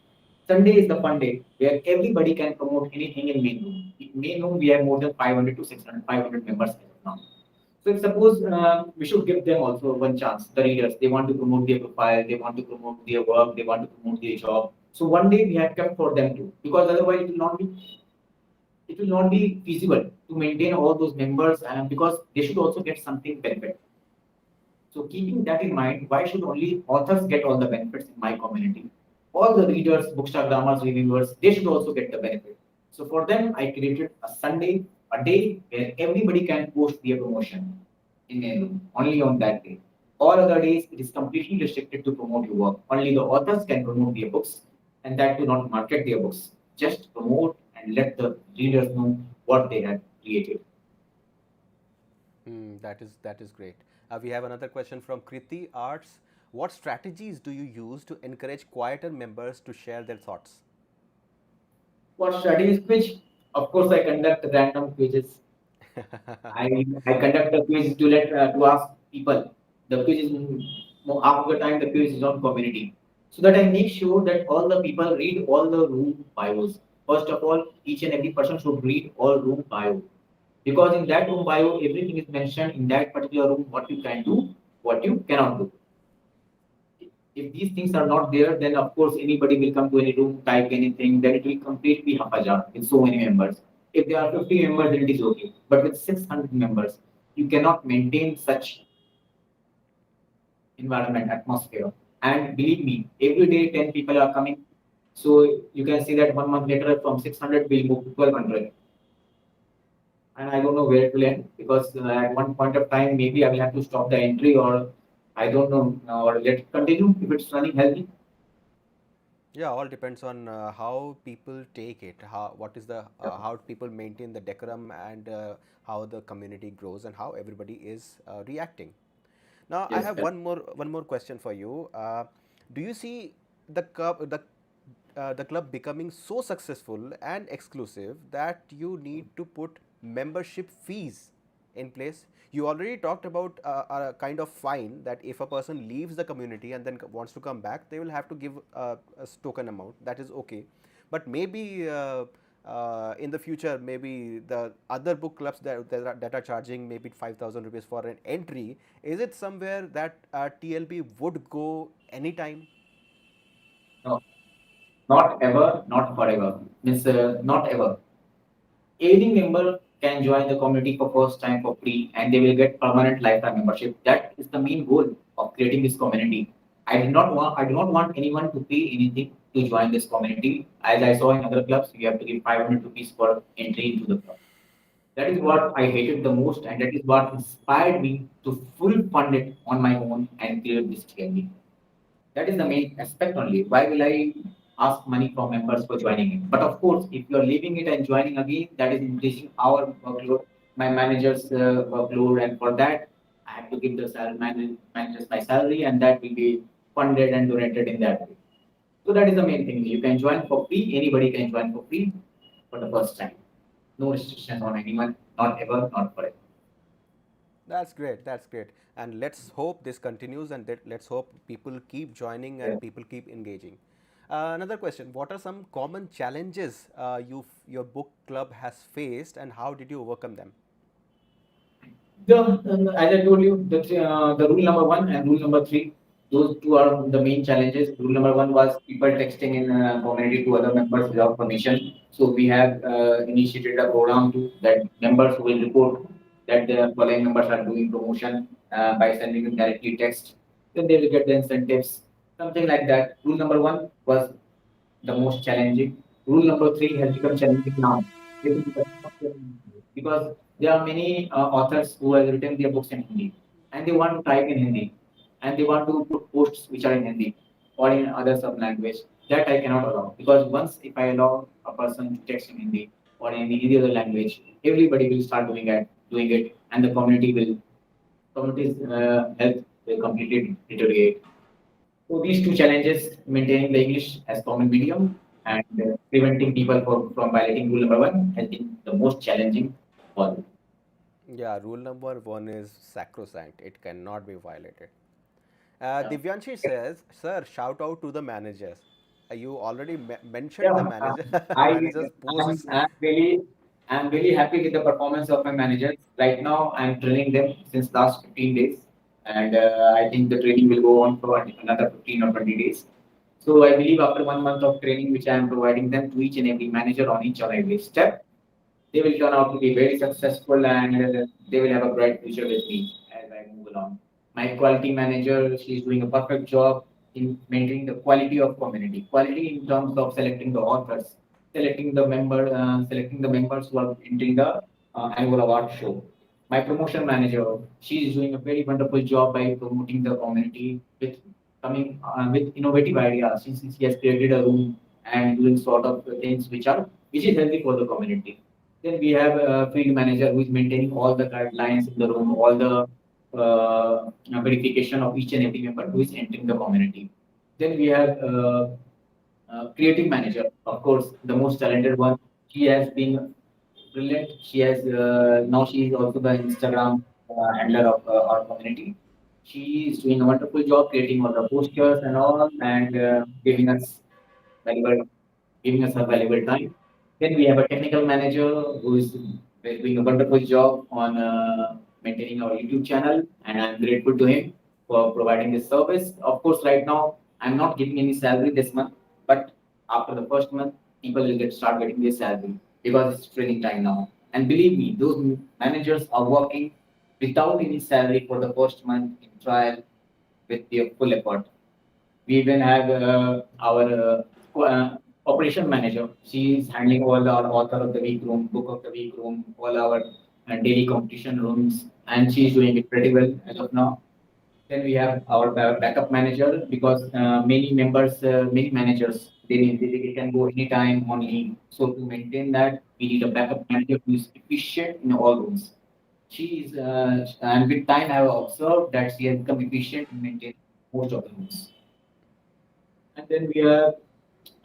Sunday is the fun day where everybody can promote anything in main room. In main room, we have more than 500 to 600, 500 members as of now. So if suppose we should give them also one chance, the readers, they want to promote their profile, they want to promote their work, they want to promote their job. So one day we have kept for them too, because otherwise it will not be feasible to maintain all those members, and because they should also get something benefit. So keeping that in mind, why should only authors get all the benefits in my community? All the readers, bookstagrammers, reviewers, they should also get the benefit. So for them, I created a Sunday, a day where everybody can post their promotion in a room, only on that day. All other days, it is completely restricted to promote your work. Only the authors can promote their books, and that do not market their books. Just promote and let the readers know what they have created. That is great. We have another question from Kriti Arts. What strategies do you use to encourage quieter members to share their thoughts? What studies quiz? Of course, I conduct random quizzes. I conduct a quiz to ask people. The quiz is half of the time the quiz is on community, so that I make sure that all the people read all the room bios. First of all, each and every person should read all room bio, because in that room bio everything is mentioned in that particular room, what you can do, what you cannot do. If these things are not there, then of course anybody will come to any room, type anything, then it will completely haphazard with so many members. If there are 50 members, then it is okay. But with 600 members, you cannot maintain such environment, atmosphere. And believe me, every day 10 people are coming. So you can see that 1 month later from 600 will move to 1200. And I don't know where it will end, because at one point of time, maybe I will have to stop the entry, or I don't know, or let it continue if it's running healthy. Yeah, all depends on how people take it. What is the how people maintain the decorum and how the community grows and how everybody is reacting. Now, I Yes. have one more question for you. Do you see the club becoming so successful and exclusive that you need to put membership fees in place? You already talked about a kind of fine that if a person leaves the community and then wants to come back, they will have to give a token amount. That is okay, but maybe in the future, maybe the other book clubs that are charging maybe 5,000 rupees for an entry. Is it somewhere that TLB would go anytime? No, not ever, not forever. Means not ever. Any member can join the community for first time for free, and they will get permanent lifetime membership. That is the main goal of creating this community. I do not want anyone to pay anything to join this community. As I saw in other clubs, you have to give 500 rupees for entry into the club. That is what I hated the most, and that is what inspired me to full fund it on my own and clear this clearly. That is the main aspect only. Why will I ask money from members for joining it? But of course, if you are leaving it and joining again, that is increasing our workload, my manager's workload, and for that, I have to give the managers my salary, and that will be funded and donated in that way. So that is the main thing. You can join for free. Anybody can join for free for the first time. No restrictions on anyone, not ever, not forever. That's great. That's great. And let's hope this continues, and that let's hope people keep joining Yeah. and people keep engaging. Another question: what are some common challenges your book club has faced, and how did you overcome them? As I told you, the rule number one and rule number three, those two are the main challenges. Rule number one was people texting in community to other members without permission. So we have initiated a program to that members will report that the following members are doing promotion by sending them directly text. Then they will get the incentives, something like that. Rule number one was the most challenging. Rule number three has become challenging now. Because there are many authors who have written their books in Hindi and they want to type in Hindi and they want to put posts which are in Hindi or in other sub language. That I cannot allow because once if I allow a person to text in Hindi or in any other language, everybody will start doing it, and the community's health will completely deteriorate. So these two challenges, maintaining the English as common medium and preventing people from violating rule number one, has been the most challenging for them. Yeah, rule number one is sacrosanct. It cannot be violated. Yeah. Divyanshi says, "Sir, shout out to the managers." You already mentioned the Yeah, manager I managers posts. I'm really happy with the performance of my managers. Right now, I'm training them since last 15 days, and I think the training will go on for another 15 or 20 days. So I believe after 1 month of training, which I am providing them to each and every manager on each and every step, they will turn out to be very successful and they will have a bright future with me as I move along. My quality manager, she is doing a perfect job in maintaining the quality of community, quality in terms of selecting the authors, selecting the members who are entering the annual award show. My promotion manager, she is doing a very wonderful job by promoting the community with coming with innovative ideas. She has created a room and doing sort of things which is healthy for the community. Then we have a field manager who is maintaining all the guidelines in the room, all the verification of each and every member who is entering the community. Then we have creative manager, of course, the most talented one. She has been brilliant. She has now she is also the Instagram handler of our community. She is doing a wonderful job creating all the posters and all, and valuable, giving us a valuable time. Then we have a technical manager who is doing a wonderful job on maintaining our YouTube channel, and I'm grateful to him for providing this service. Of course, right now I'm not giving any salary this month, but after the first month, people will start getting their salary because it's training time now. And believe me, those managers are working without any salary for the first month in trial with their full effort. We even have our operation manager. She is handling all our author of the week room, book of the week room, all our daily competition rooms, and she is doing it pretty well as of now. Then we have our backup manager because many managers, they can go anytime on leave. So to maintain that, we need a backup manager who is efficient in all rooms. She is, and with time, I have observed that she has become efficient in maintaining most of the rooms. And then we have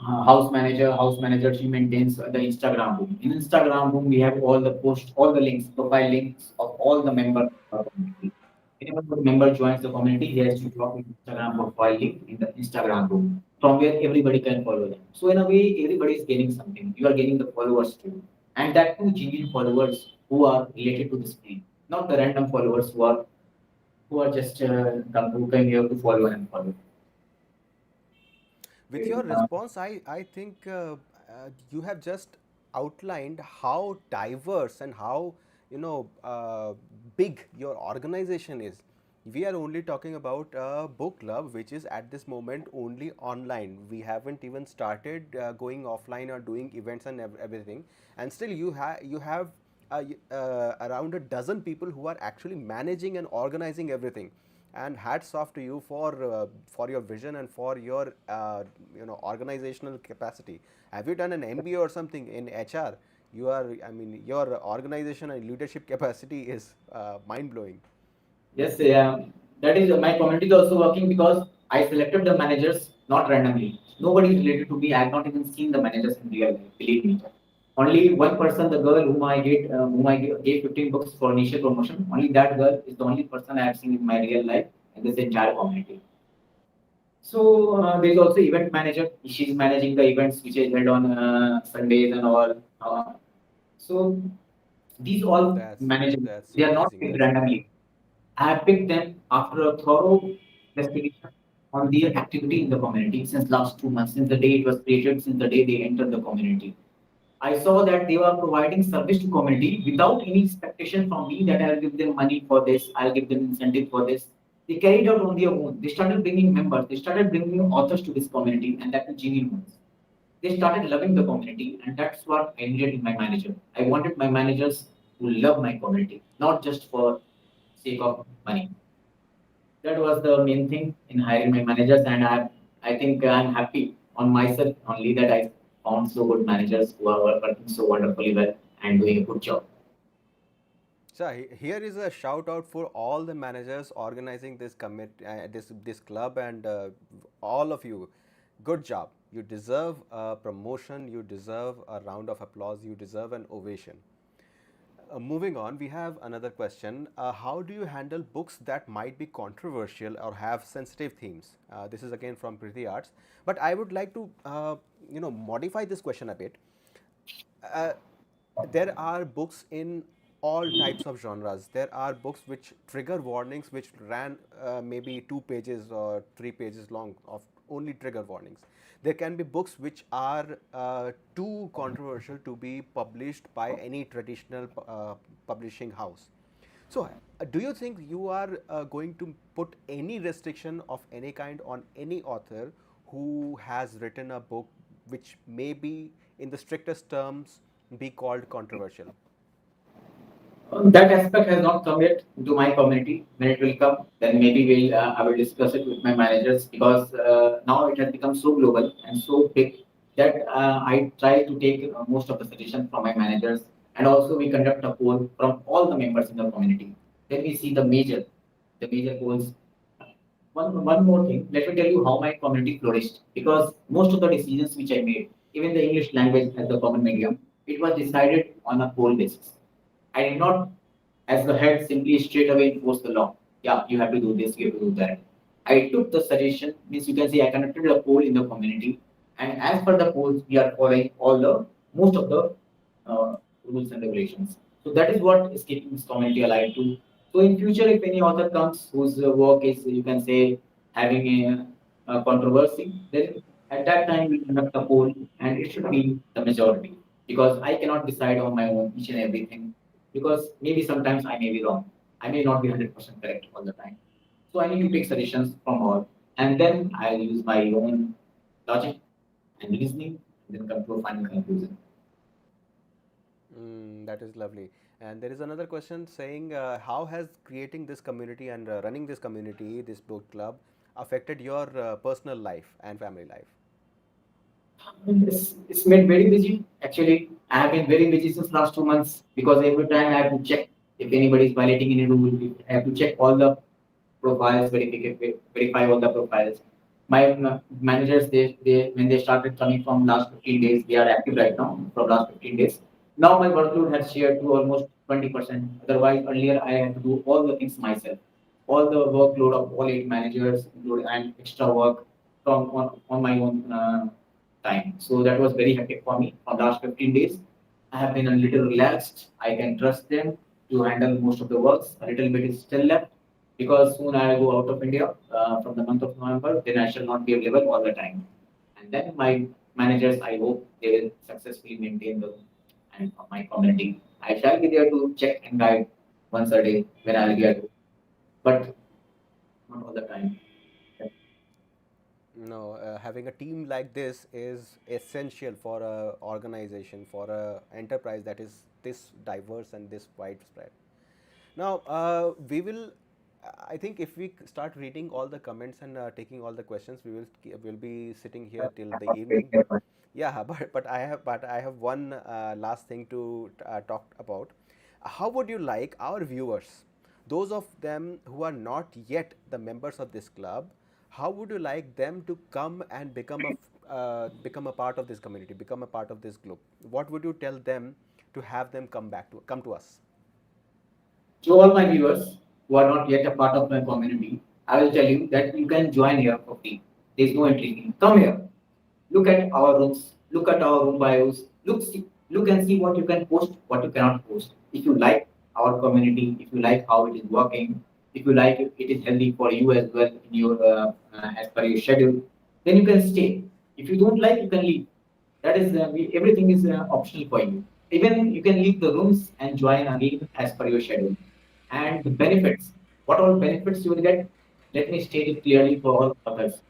house manager. House manager, she maintains the Instagram room. In Instagram room, we have all the posts, all the links, profile links of all the members of our community. Whenever the member joins the community, he has to drop an Instagram profile link in the Instagram room from where everybody can follow them. So in a way, everybody is gaining something. You are gaining the followers too, and that too genuine followers who are related to the screen, not the random followers who are just who came here to follow and follow. With your response, I think you have just outlined how diverse and how big your organization is. We are only talking about a book club which is at this moment only online. We haven't even started going offline or doing events and everything, and still you have around a dozen people who are actually managing and organizing everything. And hats off to you for your vision and for your organizational capacity. Have you done an MBA or something in HR? You are, I mean, your organization and leadership capacity is mind blowing. Yes, yeah. That is my community is also working because I selected the managers not randomly. Nobody is related to me. I have not even seen the managers in real life. Believe me. Only one person, the girl whom I gave 15 books for initial promotion. Only that girl is the only person I have seen in my real life in this entire community. So there is also event manager. She's managing the events which is held on Sundays and all. So these all That's managers, that's they are not amazing. picked That's amazing. randomly. I have picked them after a thorough investigation on their activity in the community since last 2 months, since the day it was created, since the day they entered the community. I saw that they were providing service to community without any expectation from me that I'll give them money for this, I'll give them incentive for this. They carried out on their own. They started bringing members, they started bringing authors to this community, and that was genuine ones. They started loving the community, and that's what I needed in my manager. I wanted my managers who love my community, not just for sake of money. That was the main thing in hiring my managers, and I think I'm happy on myself only that I found so good managers who are working so wonderfully well and doing a good job. So here is a shout out for all the managers organizing this this club, and all of you. Good job. You deserve a promotion. You deserve a round of applause. You deserve an ovation. Moving on, we have another question. How do you handle books that might be controversial or have sensitive themes? This is again from Pretty Arts, but I would like to modify this question a bit. uh, there are books in all types of genres. There are books which trigger warnings which ran maybe 2 pages or 3 pages long of only trigger warnings. There can be books which are too controversial to be published by any traditional publishing house. So, do you think you are going to put any restriction of any kind on any author who has written a book which may be, in the strictest terms, be called controversial? That aspect has not come yet into my community. When it will come, then maybe I will discuss it with my managers because now it has become so global and so big that I try to take most of the suggestions from my managers, and also we conduct a poll from all the members in the community. Then we see the major goals. One more thing, let me tell you how my community flourished because most of the decisions which I made, even the English language as the common medium, it was decided on a poll basis. I did not, as the head, simply straight away enforce the law. Yeah, you have to do this, you have to do that. I took the suggestion, means you can say I conducted a poll in the community, and as per the polls, we are following all the most of the uh, rules and regulations. So that is what is keeping this community alive too. So in future, if any author comes whose work is, you can say, having a controversy, then at that time we conduct a poll, and it should be the majority because I cannot decide on my own each and everything because maybe sometimes I may be wrong. I may not be 100% correct all the time. So I need to take suggestions from all, and then I'll use my own logic and reasoning, and then come to a final conclusion. That is lovely. And there is another question saying, how has creating this community and running this community, this book club, affected your personal life and family life? It's made very busy. Actually, I have been very busy since last 2 months because every time I have to check if anybody is violating any rule. I have to check all the profiles, verify all the profiles. My managers, they when they started coming from last 15 days, they are active right now from last 15 days. Now my workload has shared to almost 20%. Otherwise, earlier I had to do all the things myself. All the workload of all 8 managers, including and extra work from on my own time. So that was very hectic for me. For last 15 days, I have been a little relaxed. I can trust them to handle most of the works. A little bit is still left because soon I will go out of India from the month of November. Then I shall not be available all the time. And then my managers, I hope they will successfully maintain the and my community. I shall be there to check and guide once a day when I will be at home, but not all the time. No, having a team like this is essential for a organization, for a enterprise that is this diverse and this widespread. Now, we will. I think if we start reading all the comments and taking all the questions, will be sitting here till the evening. Yeah, but I have one last thing to talk about. How would you like our viewers, those of them who are not yet the members of this club, how would you like them to come and become a part of this community, become a part of this group? What would you tell them to have them come to us? To all my viewers who are not yet a part of my community, I will tell you that you can join here for free. There is no entry fee. Come here, look at our rooms, look at our room bios, look and see what you can post, what you cannot post. If you like our community, if you like how it is working, if you like it is healthy for you as well in your as per your schedule, then you can stay. If you don't like, you can leave. That is everything is optional for you. Even you can leave the rooms and join again as per your schedule. And the benefits, what all benefits you will get? Let me state it clearly for all authors.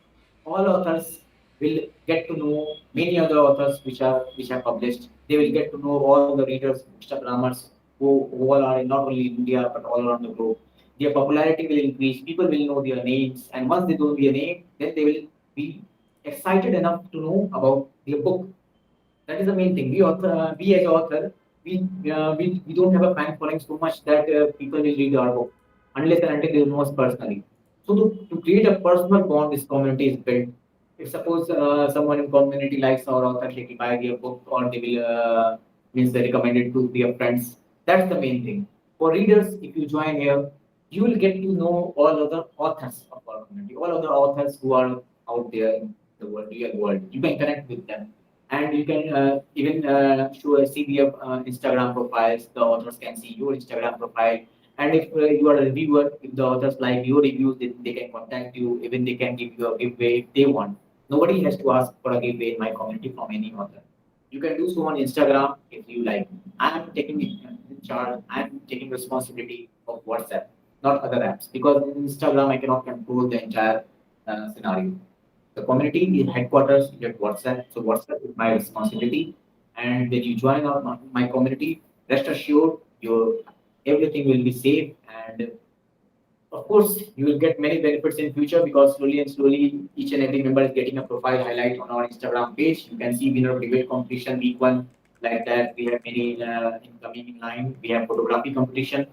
All authors will get to know many other authors which are published. They will get to know all the readers, Instagrammers who all are not only in India but all around the globe. Their popularity will increase. People will know their names, and once they know their name, then they will be excited enough to know about their book. That is the main thing. We as author, we don't have a fan following so much that people will read our book unless and until they know us personally. So to create a personal bond, this community is built. If suppose someone in community likes our author, they will buy their book or they will means they recommend it to their friends. That's the main thing. For readers, if you join here, you will get to know all other authors of our community, all other authors who are out there in the world, real world. You can connect with them and you can even see their Instagram profiles. The authors can see your Instagram profile, and if you are a reviewer, if the authors like your reviews, they can contact you. Even they can give you a giveaway if they want. Nobody has to ask for a giveaway in my community from any author. You can do so on Instagram if you like. I am taking in charge. I am taking responsibility of WhatsApp, not other apps, because in Instagram I cannot control the entire scenario. The community headquarters is at WhatsApp, so WhatsApp is my responsibility. And when you join my community, rest assured your everything will be safe. And of course, you will get many benefits in future because slowly and slowly, each and every member is getting a profile highlight on our Instagram page. You can see winner of debate competition week one. Like that, we have many incoming in line. We have photography competition.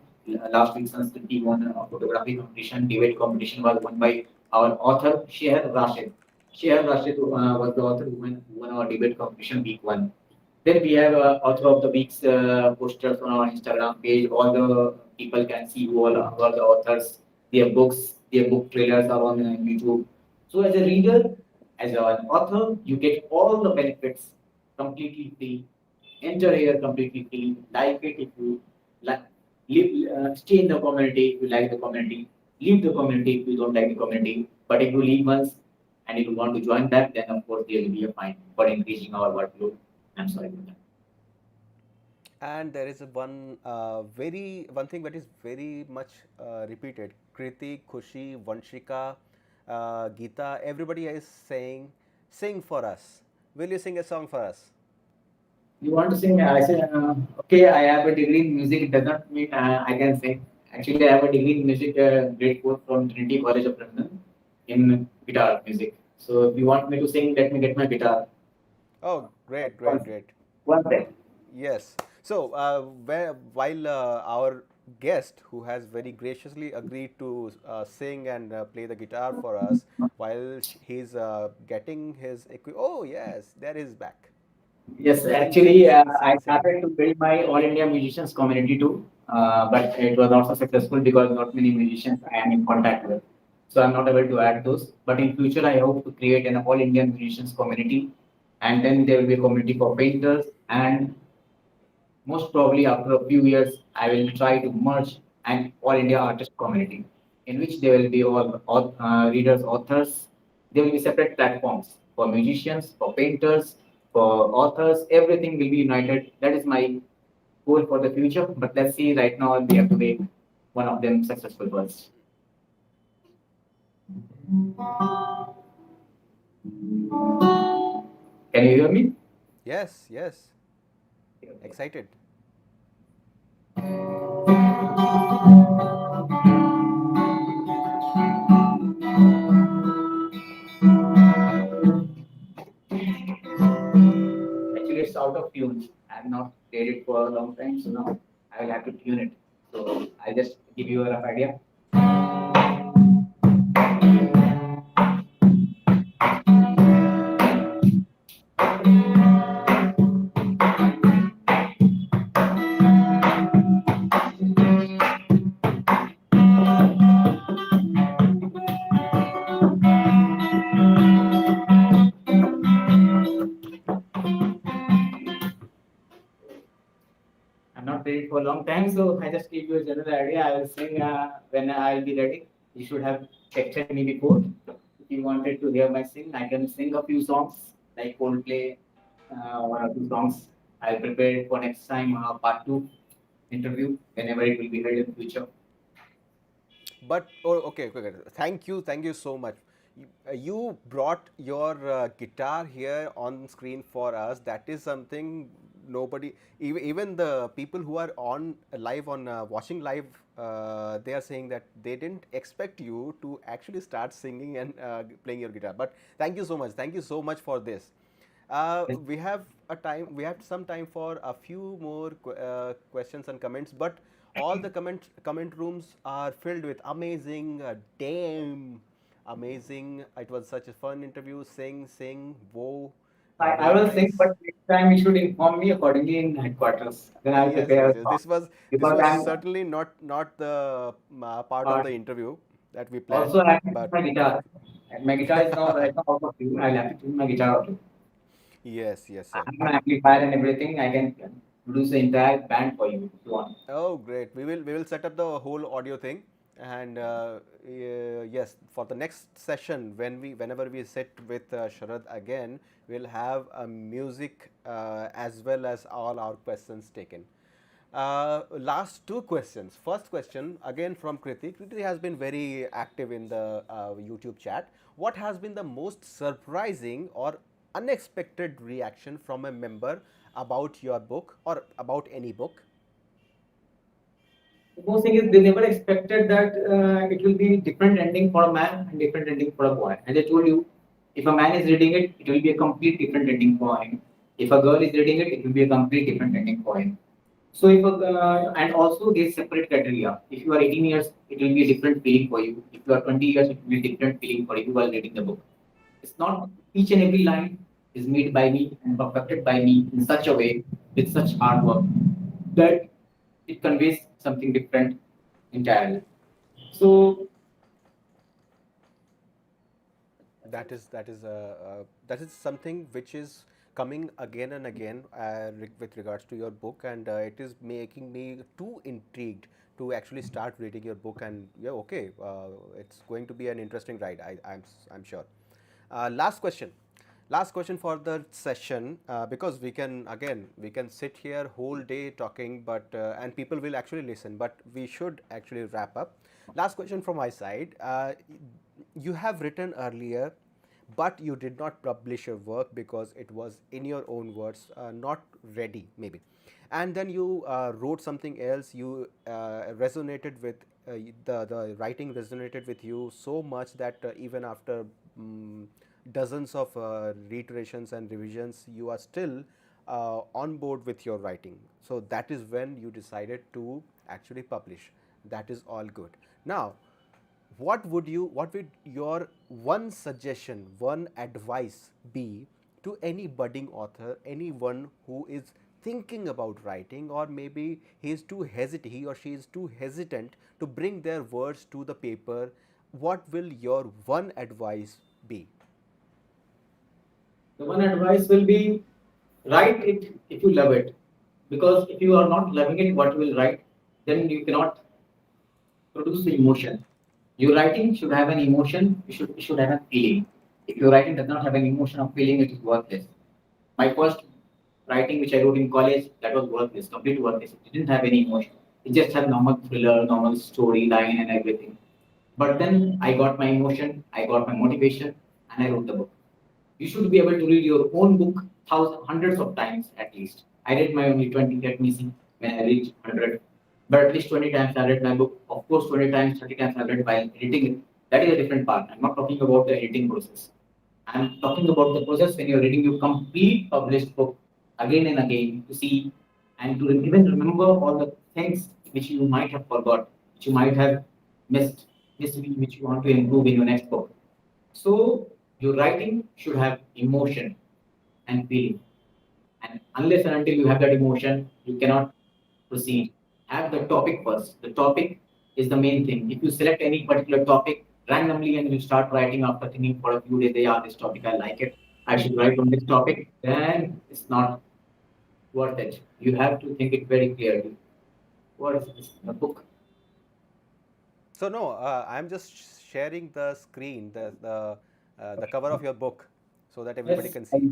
Last week, Sanskriti won a photography competition. Debate competition was won by our author, Sheher Rashid. Sheher Rashid was the author who won our debate competition week one. Then we have author of the week's posters on our Instagram page. All the people can see who are the authors, their books, their book trailers are on YouTube. So as a reader, as an author, you get all the benefits completely free. Enter here completely free. Like it if you like. Stay in the community if you like the community. Leave the community if you don't like the community. But if you leave once and if you want to join back, then of course there will be a fine for increasing our workload. I'm sorry for that. And there is one thing that is very much repeated. Kriti, Khushi, Vanshika, Geeta, everybody is saying, "Sing for us." Will you sing a song for us? You want to sing? I say, okay, I have a degree in music. It does not mean I can sing. Actually, I have a degree in music, grade 4 from Trinity College of London in guitar music. So if you want me to sing, let me get my guitar. Oh, great, great, One, great. one second. Yes. So, while our guest, who has very graciously agreed to sing and play the guitar for us, while he's getting his oh yes, there is back. Yes, Sing, sing, actually, sing, sing, I sing. started to build my All India musicians community too, but it was not so successful because not many musicians I am in contact with. So I'm not able to add those. But in future, I hope to create an All Indian musicians community, and then there will be a community for painters. And most probably after a few years, I will try to merge an All India artist community, in which there will be all readers, authors. There will be separate platforms for musicians, for painters, for authors. Everything will be united. That is my goal for the future. But let's see. Right now, we have to make one of them successful first. Can you hear me? Yes, yes. Excited. Actually, it's out of tune. I have not played it for a long time, so now I will have to tune it. So I'll just give you a rough idea. I'm not played it for a long time, so I just give you a general idea. I will sing when I'll be ready. You should have texted me before. If you wanted to hear my sing, I can sing a few songs like Coldplay, one or two songs. I'll prepare it for next time, part two interview, whenever it will be held in future. But oh, okay, okay, okay. Thank you so much. You brought your guitar here on screen for us. That is something nobody, even the people who are on live on watching live, they are saying that they didn't expect you to actually start singing and playing your guitar. But thank you so much. Thank you so much for this. We have a time. We have some time for a few more questions and comments. But all the comment rooms are filled with amazing, damn, amazing. It was such a fun interview. Sing, whoa, I very will sing, nice. but next time you should inform me accordingly in headquarters. Then I'll Yes, prepare yes, a yes. song. This Because was I'm certainly not the part of uh, the interview that we planned, also I have but my guitar. And my guitar is now right now out of tune. I'll have to tune my guitar also. yes, yes, I sir. have an amplifier and everything. I can produce the entire band for you if you want. Oh, great. We will set up the whole audio thing, and yes, for the next session whenever we sit with Sharad again, we'll have a music as well as all our questions taken. Last two questions. First question again from Kriti. Kriti has been very active in the YouTube chat. What has been the most surprising or unexpected reaction from a member about your book or about any book? The most thing is they never expected that it will be different ending for a man and different ending for a boy. As I told you, if a man is reading it, it will be a complete different ending for him. If a girl is reading it, it will be a complete different ending for him. So if and also there's separate criteria. If you are 18 years, it will be a different feeling for you. If you are 20 years, it will be a different feeling for you while reading the book. It's not each and every line is made by me and perfected by me in such a way with such hard work that it conveys something different entirely. So That is something which is coming again and again with regards to your book, and it is making me too intrigued to actually start reading your book. And yeah, okay, it's going to be an interesting ride. I'm sure. Last question. Last question for the session, because we can sit here whole day talking, but and people will actually listen, but we should actually wrap up. Last question from my side. You have written earlier, but you did not publish your work because it was, in your own words, not ready, maybe. And then you wrote something else. You resonated with the writing resonated with you so much that even after dozens of reiterations and revisions, you are still on board with your writing. So that is when you decided to actually publish. That is all good. Now, what would your one suggestion, one advice be to any budding author, anyone who is thinking about writing, or maybe he or she is too hesitant to bring their words to the paper? What will your one advice be? the one advice will be write it if you love it. Because if you are not loving it, what you will write, then you cannot produce the emotion. Your writing should have an emotion, you should have a feeling. If your writing does not have an emotion or feeling, it is worthless. My first writing which I wrote in college, that was worthless, completely worthless. It didn't have any emotion. It just had normal thriller, normal storyline and everything. But then I got my emotion, I got my motivation, and I wrote the book. You should be able to read your own book thousands, hundreds of times at least. I read my only 20, let me see, when I reached 100. but at least 20 times I've read my book. Of course, 20 times, 30 times I've read while editing it. That is a different part. I'm not talking about the editing process. I'm talking about the process when you're reading your complete published book again and again to see and to even remember all the things which you might have forgot, which you might have missed, which you want to improve in your next book. So your writing should have emotion and feeling. And unless and until you have that emotion, you cannot proceed. Have the topic first. The topic is the main thing. If you select any particular topic randomly and you start writing after thinking for a few days, yeah, this topic I like it, I should write on this topic, then it's not worth it. You have to think it very clearly. What is this? The book. So no, I'm just sharing the screen, the cover of your book, so that everybody Yes, can see.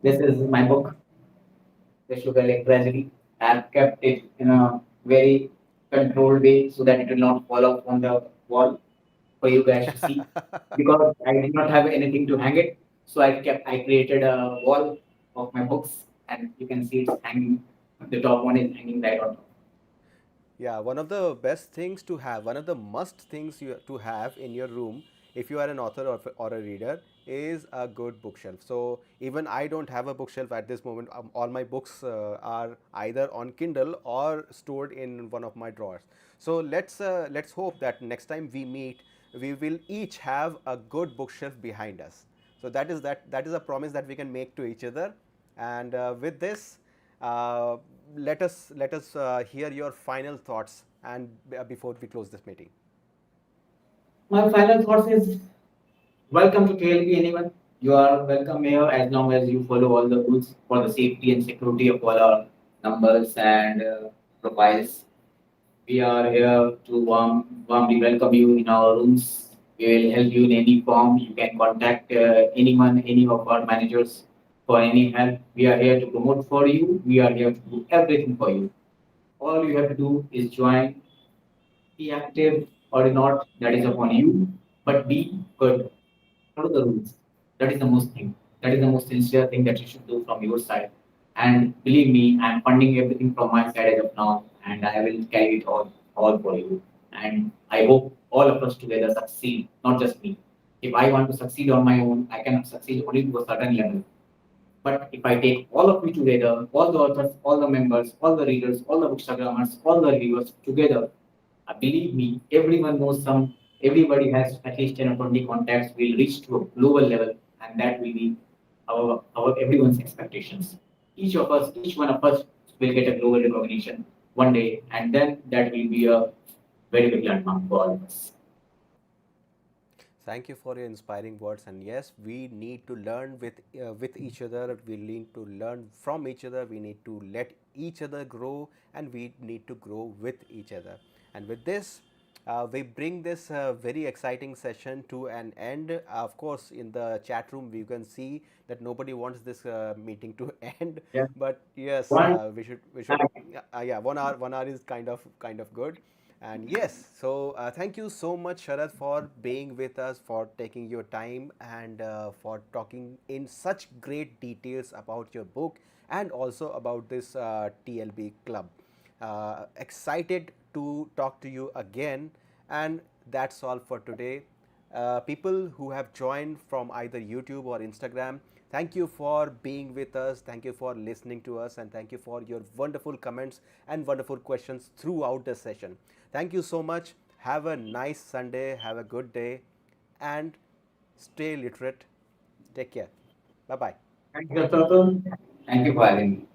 this is my book, The Sugarlage Tragedy. I have kept it in a very controlled way so that it will not fall off on the wall for you guys to see. Because I did not have anything to hang it, so I created a wall of my books, and you can see it's hanging. The top one is hanging right on top. Yeah, one of the best things to have, one of the must things to have in your room, if you are an author or a reader, is a good bookshelf. So even I don't have a bookshelf at this moment. All my books are either on Kindle or stored in one of my drawers. So let's hope that next time we meet, we will each have a good bookshelf behind us. So that is a promise that we can make to each other. And with this, uh, let us hear your final thoughts and before we close this meeting. My final thoughts is welcome to TLB, anyone. You are welcome here as long as you follow all the rules for the safety and security of all our numbers and profiles. We are here to warmly welcome you in our rooms. We will help you in any form. You can contact anyone, any of our managers for any help. We are here to promote for you. We are here to do everything for you. All you have to do is join, be active or not, that is upon you, but be good. Follow the rules. That is the most thing. That is the most sincere thing that you should do from your side. And believe me, I'm funding everything from my side as of now, and I will carry it all for you. And I hope all of us together succeed, not just me. If I want to succeed on my own, I can succeed only to a certain level. But if I take all of you together, all the authors, all the members, all the readers, all the bookstagrammers, all the reviewers together, believe me, everyone knows everybody has at least 10 or 20 contacts, will reach to a global level, and that will be our everyone's expectations. Each one of us will get a global recognition one day, and then that will be a very big landmark for all of us. Thank you for your inspiring words. And yes, we need to learn with each other. We need to learn from each other. We need to let each other grow, and we need to grow with each other. And with this, we bring this very exciting session to an end. Of course, in the chat room, we can see that nobody wants this meeting to end. Yeah. But yes, One, we should. Yeah, 1 hour, 1 hour is kind of good. And yes, so thank you so much, Sharad, for being with us, for taking your time, and for talking in such great details about your book and also about this TLB club. Excited to talk to you again. And that's all for today. People who have joined from either YouTube or Instagram, thank you for being with us. Thank you for listening to us. And thank you for your wonderful comments and wonderful questions throughout the session. Thank you so much. Have a nice Sunday. Have a good day. And stay literate. Take care. Bye bye. thank you, Dr. Atul. Thank you for having me.